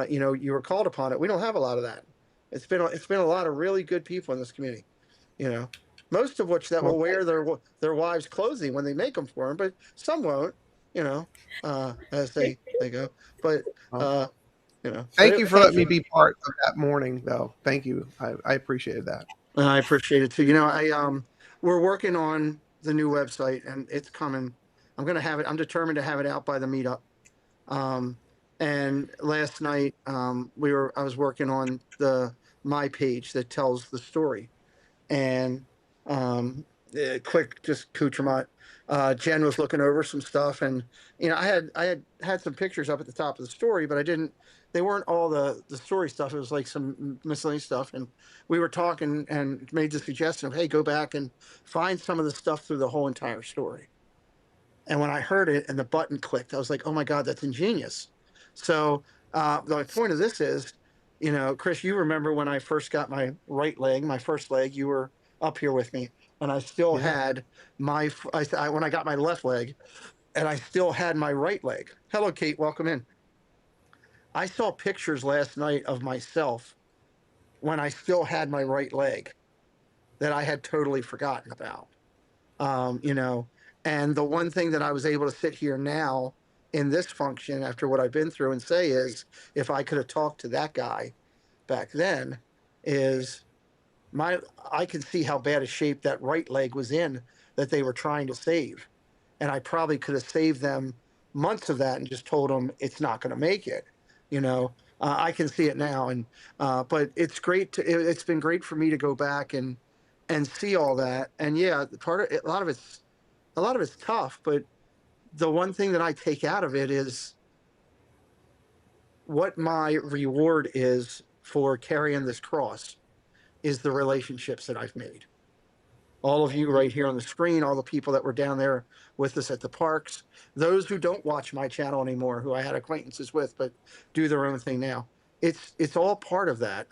you were called upon it. We don't have a lot of that. It's been a lot of really good people in this community. Most of which that will wear their wives' clothing when they make them for them, but some won't. As they go. But Thank you for letting me be part of that morning, though. Thank you. I appreciated that. I appreciate it too. We're working on the new website, and it's coming. I'm gonna have it. I'm determined to have it out by the meetup. And last night, I was working on my page that tells the story, and quick just accoutrement. Jen was looking over some stuff, and I had some pictures up at the top of the story, but they weren't all the story stuff. It was like some miscellaneous stuff, and we were talking and made the suggestion of, hey, go back and find some of the stuff through the whole entire story. And when I heard it and the button clicked, I was like, oh my God, that's ingenious. So the point of this is, Chris, you remember when I first got my right leg, my first leg, you were up here with me, and I still had when I got my left leg, and I still had my right leg. Hello, Kate, welcome in. I saw pictures last night of myself when I still had my right leg that I had totally forgotten about. And the one thing that I was able to sit here now in this function after what I've been through and say is, if I could have talked to that guy back then, is I can see how bad a shape that right leg was in that they were trying to save. And I probably could have saved them months of that and just told them it's not going to make it. I can see it now. And but it's great. It's been great for me to go back and see all that. And yeah, a lot of it's tough, but the one thing that I take out of it is what my reward is for carrying this cross is the relationships that I've made. All of you right here on the screen, all the people that were down there with us at the parks, those who don't watch my channel anymore, who I had acquaintances with, but do their own thing now. It's all part of that.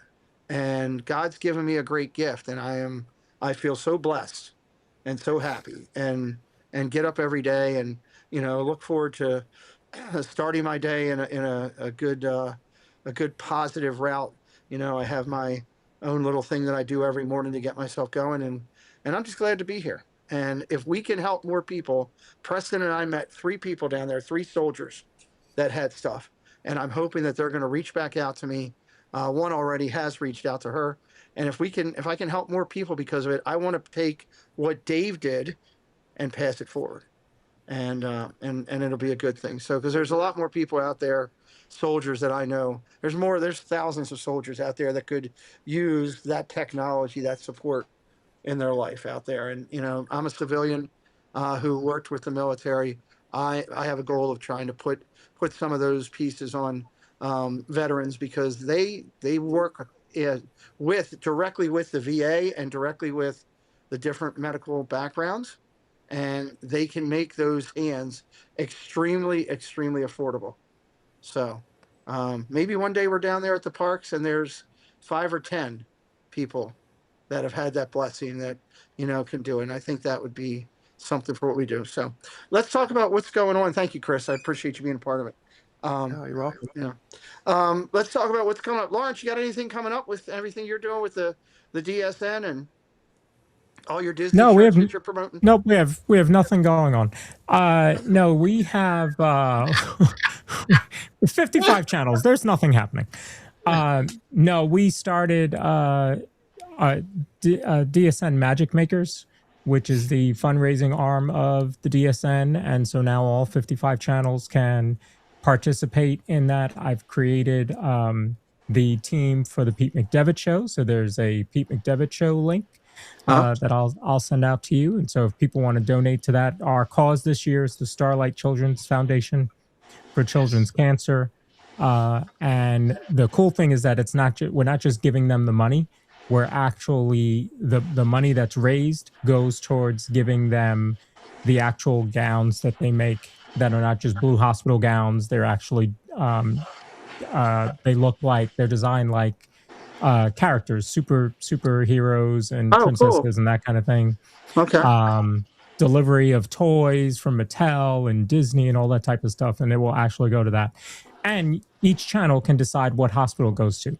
And God's given me a great gift, and I feel so blessed and so happy, and get up every day and look forward to starting my day in a good positive route. I have my own little thing that I do every morning to get myself going, and I'm just glad to be here. And if we can help more people, Preston and I met 3 people down there, 3 soldiers that had stuff, and I'm hoping that they're going to reach back out to me. One already has reached out to her, and if I can help more people because of it, I want to take what Dave did and pass it forward, and it'll be a good thing. So because there's a lot more people out there, soldiers that I know. There's thousands of soldiers out there that could use that technology, that support in their life out there. And I'm a civilian who worked with the military. I have a goal of trying to put some of those pieces on veterans, because they work directly with the VA and directly with the different medical backgrounds, and they can make those hands extremely, extremely affordable. So maybe one day we're down there at the parks and there's 5 or 10 people that have had that blessing that can do it. And I think that would be something for what we do. So let's talk about what's going on. Thank you, Chris. I appreciate you being a part of it. You're welcome. Let's talk about what's coming up. Lawrence, you got anything coming up with everything you're doing with the DSN and all your Disney shows that you're promoting? Nope, we have nothing going on. No, we have 55 channels. There's nothing happening. No, we started DSN Magic Makers, which is the fundraising arm of the DSN, and so now all 55 channels can participate in that. I've created the team for the Pete McDevitt Show, so there's a Pete McDevitt Show link that I'll send out to you. And so if people want to donate to that, our cause this year is the Starlight Children's Foundation for Children's Cancer. And the cool thing is that we're not just giving them the money. We're actually the money that's raised goes towards giving them the actual gowns that they make that are not just blue hospital gowns. They're actually they look like they're designed like characters, superheroes and Oh, cool. princesses and that kind of thing. Okay. Delivery of toys from Mattel and Disney and all that type of stuff, and it will actually go to that. And each channel can decide what hospital it goes to.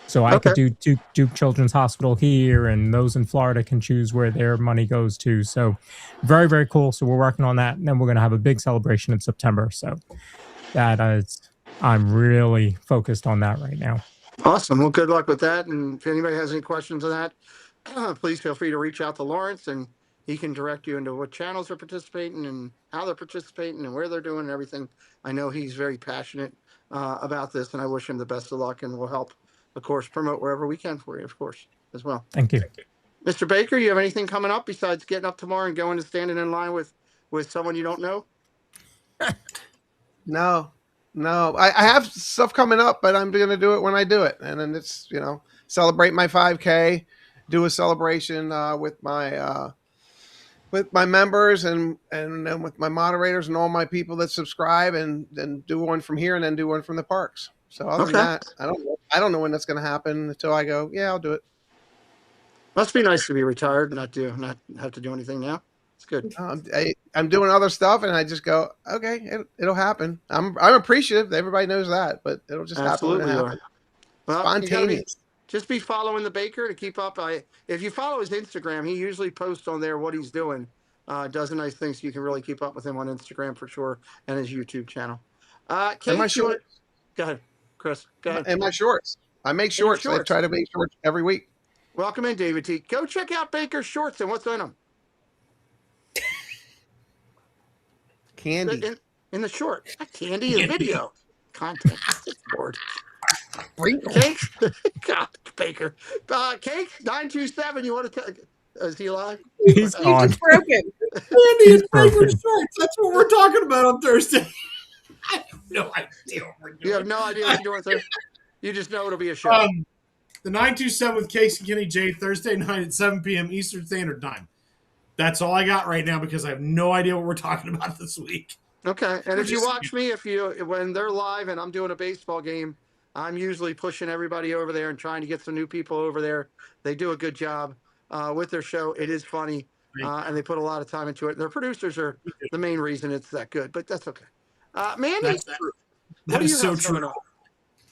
So I could Okay. do Duke Children's Hospital here, and those in Florida can choose where their money goes to. So very, very cool. So we're working on that, and then we're going to have a big celebration in September. So that is, I'm really focused on that right now. Awesome. Well, good luck with that. And if anybody has any questions on that, please feel free to reach out to Lawrence, and he can direct you into what channels are participating and how they're participating and where they're doing and everything. I know he's very passionate about this, and I wish him the best of luck, and we'll help, of course, promote wherever we can for you, of course, as well. Thank you. Mr. Baker, you have anything coming up besides getting up tomorrow and going and standing in line with someone you don't know? No, I have stuff coming up, but I'm going to do it when I do it. And then it's, celebrate my 5K, do a celebration with my members and then with my moderators and all my people that subscribe, and then do one from here and then do one from the parks. So other than that, I don't know when that's going to happen until I go, yeah, I'll do it. Must be nice to be retired and not have to do anything now. It's good. I'm doing other stuff, and I just go, okay, it'll happen. I'm appreciative. Everybody knows that, but it'll just happen when it happens. Well, Spontaneous. Just be following the Baker to keep up. If you follow his Instagram, he usually posts on there what he's doing. Does nice things, so you can really keep up with him on Instagram for sure, and his YouTube channel. Kate, and my shorts. Go ahead, Chris. Go ahead. And my shorts. I make shorts. I try to make shorts every week. Welcome in, David T. Go check out Baker's shorts and what's in them. Candy. In the short. Not candy is video. Content. Board. Cakes? God, Baker. Cakes, 927. You want to tell? Is he alive? He's gone. He's broken. Andy, it's Baker's shorts. That's what we're talking about on Thursday. I have no idea what we're doing. You have no idea what you're doing Thursday? You just know it'll be a show. The 927 with Case and Kenny J, Thursday night at 7 p.m. Eastern Standard Time. That's all I got right now because I have no idea what we're talking about this week. Okay, and if you watch me, when they're live and I'm doing a baseball game, I'm usually pushing everybody over there and trying to get some new people over there. They do a good job with their show. It is funny, and they put a lot of time into it. Their producers are the main reason it's that good, but that's okay. Mandy, that's true. That is so true.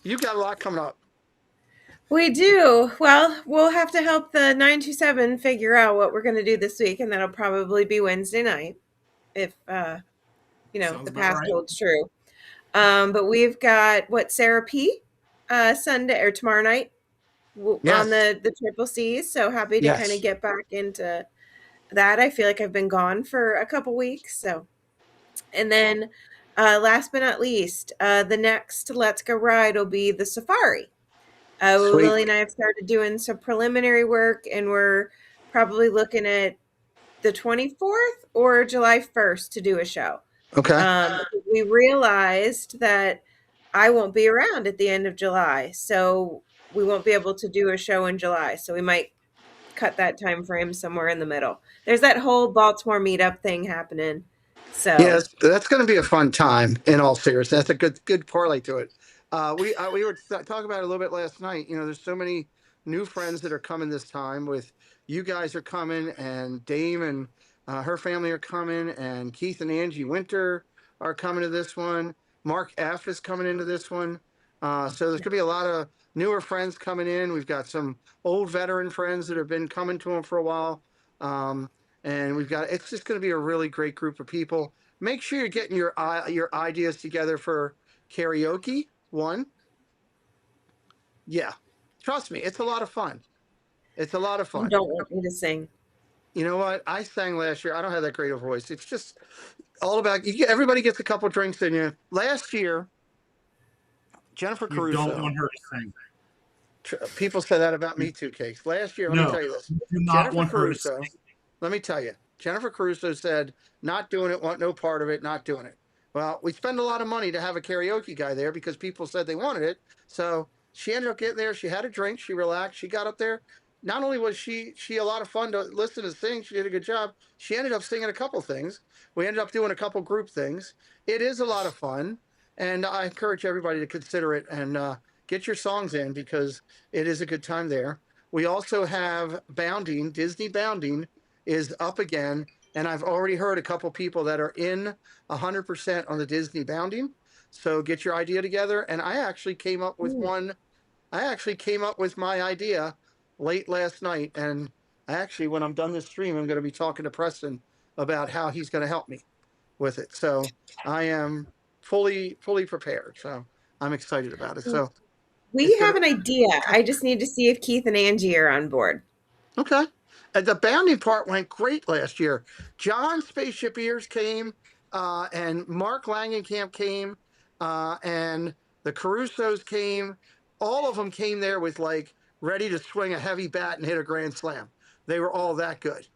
You got a lot coming up. We do. Well, we'll have to help the 927 figure out what we're going to do this week, and that'll probably be Wednesday night, if the past holds true. But we've got Sarah P. Sunday or tomorrow night on the Triple C's. So happy to kind of get back into that. I feel like I've been gone for a couple weeks. So, and then last but not least, the next Let's Go ride will be the Safari. Willie and I have started doing some preliminary work, and we're probably looking at the 24th or July 1st to do a show. Okay. We realized that I won't be around at the end of July, so we won't be able to do a show in July. So we might cut that time frame somewhere in the middle. There's that whole Baltimore meetup thing happening. So yes, that's going to be a fun time. In all seriousness, that's a good parlay to it. We were talking about it a little bit last night. There's so many new friends that are coming this time. With you guys are coming, and Dame and her family are coming, and Keith and Angie Winter are coming to this one. Mark F is coming into this one. So there's going to be a lot of newer friends coming in. We've got some old veteran friends that have been coming to them for a while. And it's just going to be a really great group of people. Make sure you're getting your ideas together for karaoke. One. Yeah. Trust me, it's a lot of fun. It's a lot of fun. You don't want me to sing. You know what? I sang last year. I don't have that great a voice. It's just all about everybody gets a couple drinks in you. Last year, Jennifer Caruso. You don't want her to sing. People say that about me too, Cakes. Last year, let me tell you this. You do not want her to sing. Let me tell you, Jennifer Caruso said, not doing it, want no part of it, not doing it. Well, we spend a lot of money to have a karaoke guy there because people said they wanted it. So she ended up getting there. She had a drink. She relaxed. She got up there. Not only was she a lot of fun to listen to sing, she did a good job. She ended up singing a couple things. We ended up doing a couple group things. It is a lot of fun. and I encourage everybody to consider it and get your songs in because it is a good time there. We also have Bounding. Disney Bounding is up again, and I've already heard a couple people that are in 100% on the Disney Bounding. So get your idea together. And I actually came up with one. I actually came up with my idea late last night, and actually, when I'm done this stream, I'm going to be talking to Preston about how he's going to help me with it. So I am fully prepared. So I'm excited about it. So we have an idea. I just need to see if Keith and Angie are on board. Okay. And the bounding part went great last year. John Spaceship Ears came, and Mark Langenkamp came, and the Carusos came. All of them came there with like ready to swing a heavy bat and hit a grand slam. They were all that good.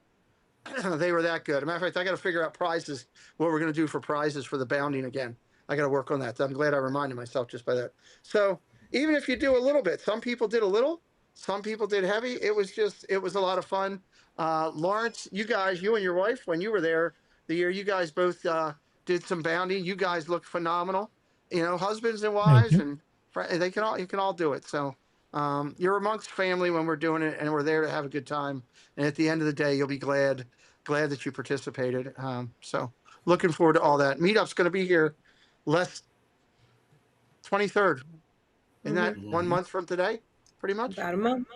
They were that good. As a matter of fact, I got to figure out prizes, what we're going to do for prizes for the bounding again. I got to work on that. I'm glad I reminded myself just by that. So even if you do a little bit, some people did a little, some people did heavy. It was a lot of fun. Lawrence, you and your wife, when you were there the year, you guys both did some bounding. You guys looked phenomenal. You know, husbands and wives, and you can all do it. So you're amongst family when we're doing it, and we're there to have a good time. And at the end of the day, you'll be glad that you participated. So looking forward to all that. Meetup's going to be here 23rd. Isn't that 1 month from today? Pretty much? About a month.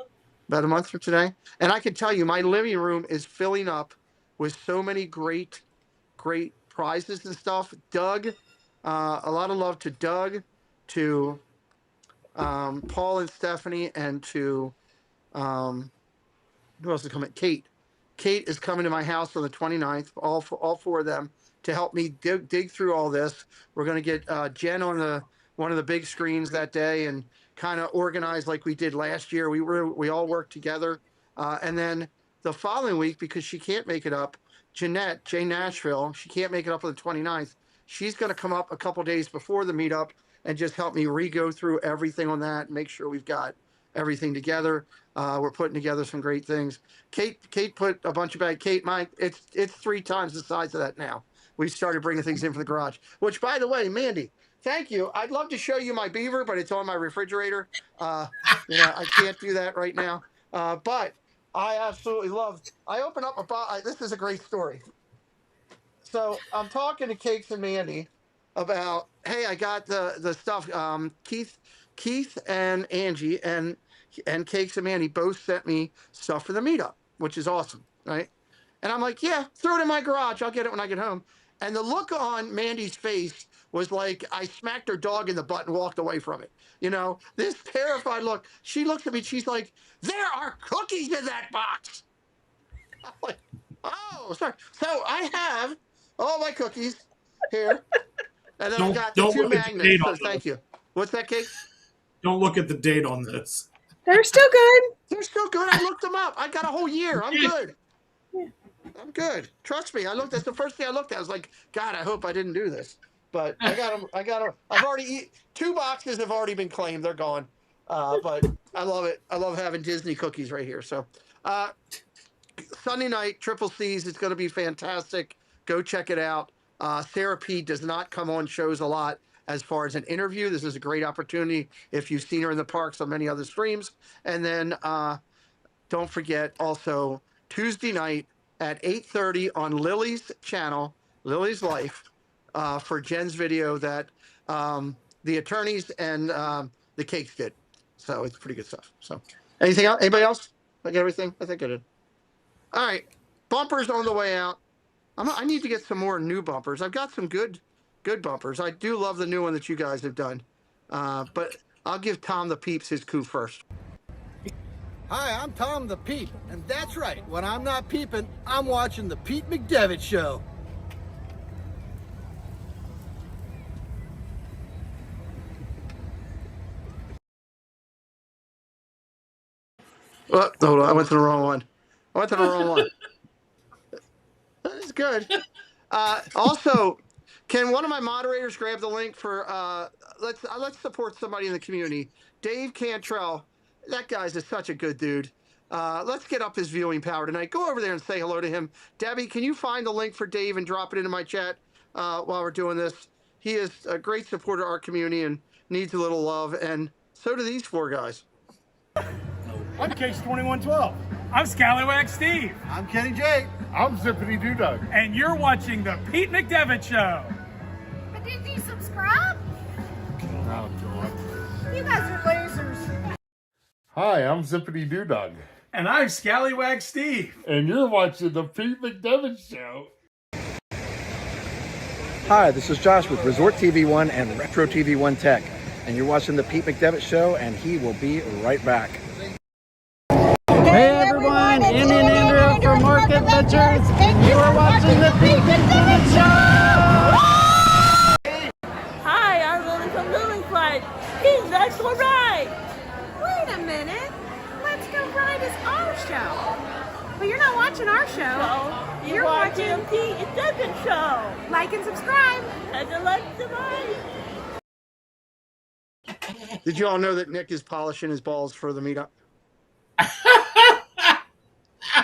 About a month from today. And I can tell you, my living room is filling up with so many great prizes and stuff. Doug, a lot of love to Doug, to Paul and Stephanie, and to who else is coming? Kate. Kate is coming to my house on the 29th, all four of them, to help me dig through all this. We're going to get Jen on one of the big screens that day and kind of organize like we did last year. We all worked together. And then the following week, because she can't make it up, Jeanette, J Nashville, she can't make it up on the 29th. She's going to come up a couple days before the meetup and just help me re-go through everything on that and make sure we've got everything together. We're putting together some great things. Kate put a bunch of bag. Kate, it's 3 times the size of that now. We started bringing things in from the garage, which, by the way, Mandy, thank you. I'd love to show you my beaver, but it's on my refrigerator. I can't do that right now. But I absolutely love. I open up a box. This is a great story. So I'm talking to Cakes and Mandy about, hey, I got the stuff. Keith and Angie and Cakes and Mandy both sent me stuff for the meetup, which is awesome, right? And I'm like, yeah, throw it in my garage. I'll get it when I get home. And the look on Mandy's face was like I smacked her dog in the butt and walked away from it. You know, this terrified look. She looks at me. She's like, there are cookies in that box. I'm like, oh, sorry. So I have all my cookies here. And then I got the 2 magnets. So thank you. What's that, Kate? Don't look at the date on this. They're still good. They're still good. I looked them up. I got a whole year. I'm good. I'm good. Trust me. That's the first thing I looked at. I was like, God, I hope I didn't do this. But I got them. I've already 2 boxes have already been claimed. They're gone. But I love it. I love having Disney cookies right here. So Sunday night, Triple C's. It's going to be fantastic. Go check it out. Sarah P. does not come on shows a lot as far as an interview. This is a great opportunity if you've seen her in the parks on many other streams. And then don't forget also Tuesday night at 8:30 on Lily's channel, Lily's Life, for Jen's video that the attorneys and the Cakes did. So it's pretty good stuff. So anything else? Anybody else? I got everything? I think I did. All right. Bumpers on the way out. I need to get some more new bumpers. I've got some good bumpers. I do love the new one that you guys have done. But I'll give Tom the Peeps his coup first. Hi, I'm Tom the Peep, and that's right. When I'm not peeping, I'm watching the Pete McDevitt Show. Oh, hold on. I went to the wrong one. That's good. Also, can one of my moderators grab the link for let's support somebody in the community? Dave Cantrell, that guy's such a good dude. Let's get up his viewing power tonight. Go over there and say hello to him. Debbie, can you find the link for Dave and drop it into my chat while we're doing this? He is a great supporter of our community and needs a little love, and so do these 4 guys. I'm Case 2112. I'm Scallywag Steve. I'm Kenny J. I'm Zippity Doo Dug. And you're watching the Pete McDevitt Show. But did you subscribe? Oh, God. You guys are losers. Hi, I'm Zippity Doo Dug. And I'm Scallywag Steve. And you're watching the Pete McDevitt Show. Hi, this is Josh with Resort TV One and Retro TV One Tech. And you're watching the Pete McDevitt Show, and he will be right back. Hey everyone, Andy and Andrew from Market Ventures, and you are watching the Pete McDevitt Show! Hi, I'm Lily from Moving Flight. He's next for ride. Wait a minute. Let's Go Ride is our show. But you're not watching our show. So, you're watching the Pete McDevitt Show. Like and subscribe. And the like the right. Did you all know that Nick is polishing his balls for the meetup?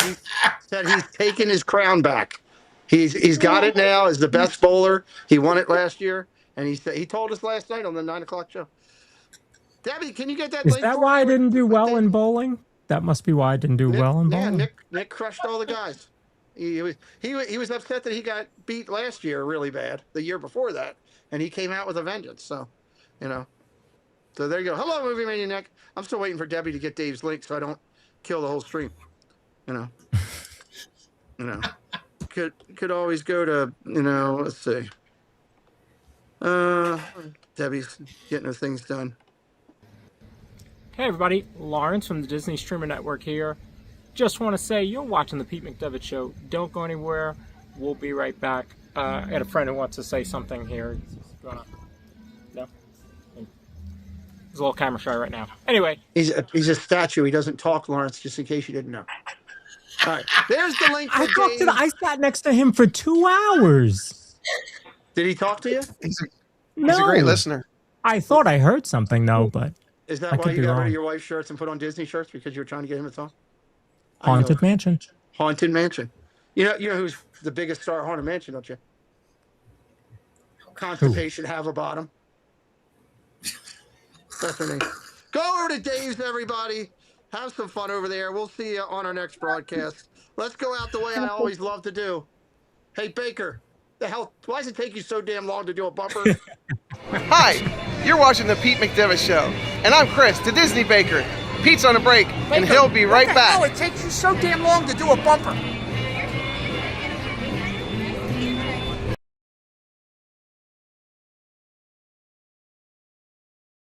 He said he's taking his crown back. He's got it now as the best bowler. He won it last year, and he told us last night on the 9 o'clock show. Debbie, can you get that Is link? that why I didn't do well in bowling? That must be why I didn't do well in bowling. Yeah, Nick crushed all the guys. He was upset that he got beat last year really bad, the year before that, and he came out with a vengeance. So, So there you go. Hello, Movie Mania Nick. I'm still waiting for Debbie to get Dave's link so I don't kill the whole stream. Could always go to, let's see. Debbie's getting her things done. Hey everybody, Lawrence from the Disney Streamer Network here. Just want to say you're watching the Pete McDevitt Show. Don't go anywhere. We'll be right back. I got a friend who wants to say something here. No? He's a little camera shy right now. Anyway. He's a statue. He doesn't talk, Lawrence, just in case you didn't know. All right. There's the link for Dave. I sat next to him for 2 hours. Did he talk to you? He's a great listener. I thought I heard something, though, but Is that why you got rid of your wife's shirts and put on Disney shirts? Because you were trying to get him to talk? Haunted Mansion. Haunted Mansion. You know who's the biggest star of Haunted Mansion, don't you? Constipation have a bottom. That's her name. Go over to Dave's, everybody. Have some fun over there. We'll see you on our next broadcast. Let's go out the way I always love to do. Hey, Baker, the hell, why does it take you so damn long to do a bumper? Hi, you're watching the Pete McDevitt Show, and I'm Chris, the Disney Baker. Pete's on a break, and he'll be right back. It takes you so damn long to do a bumper.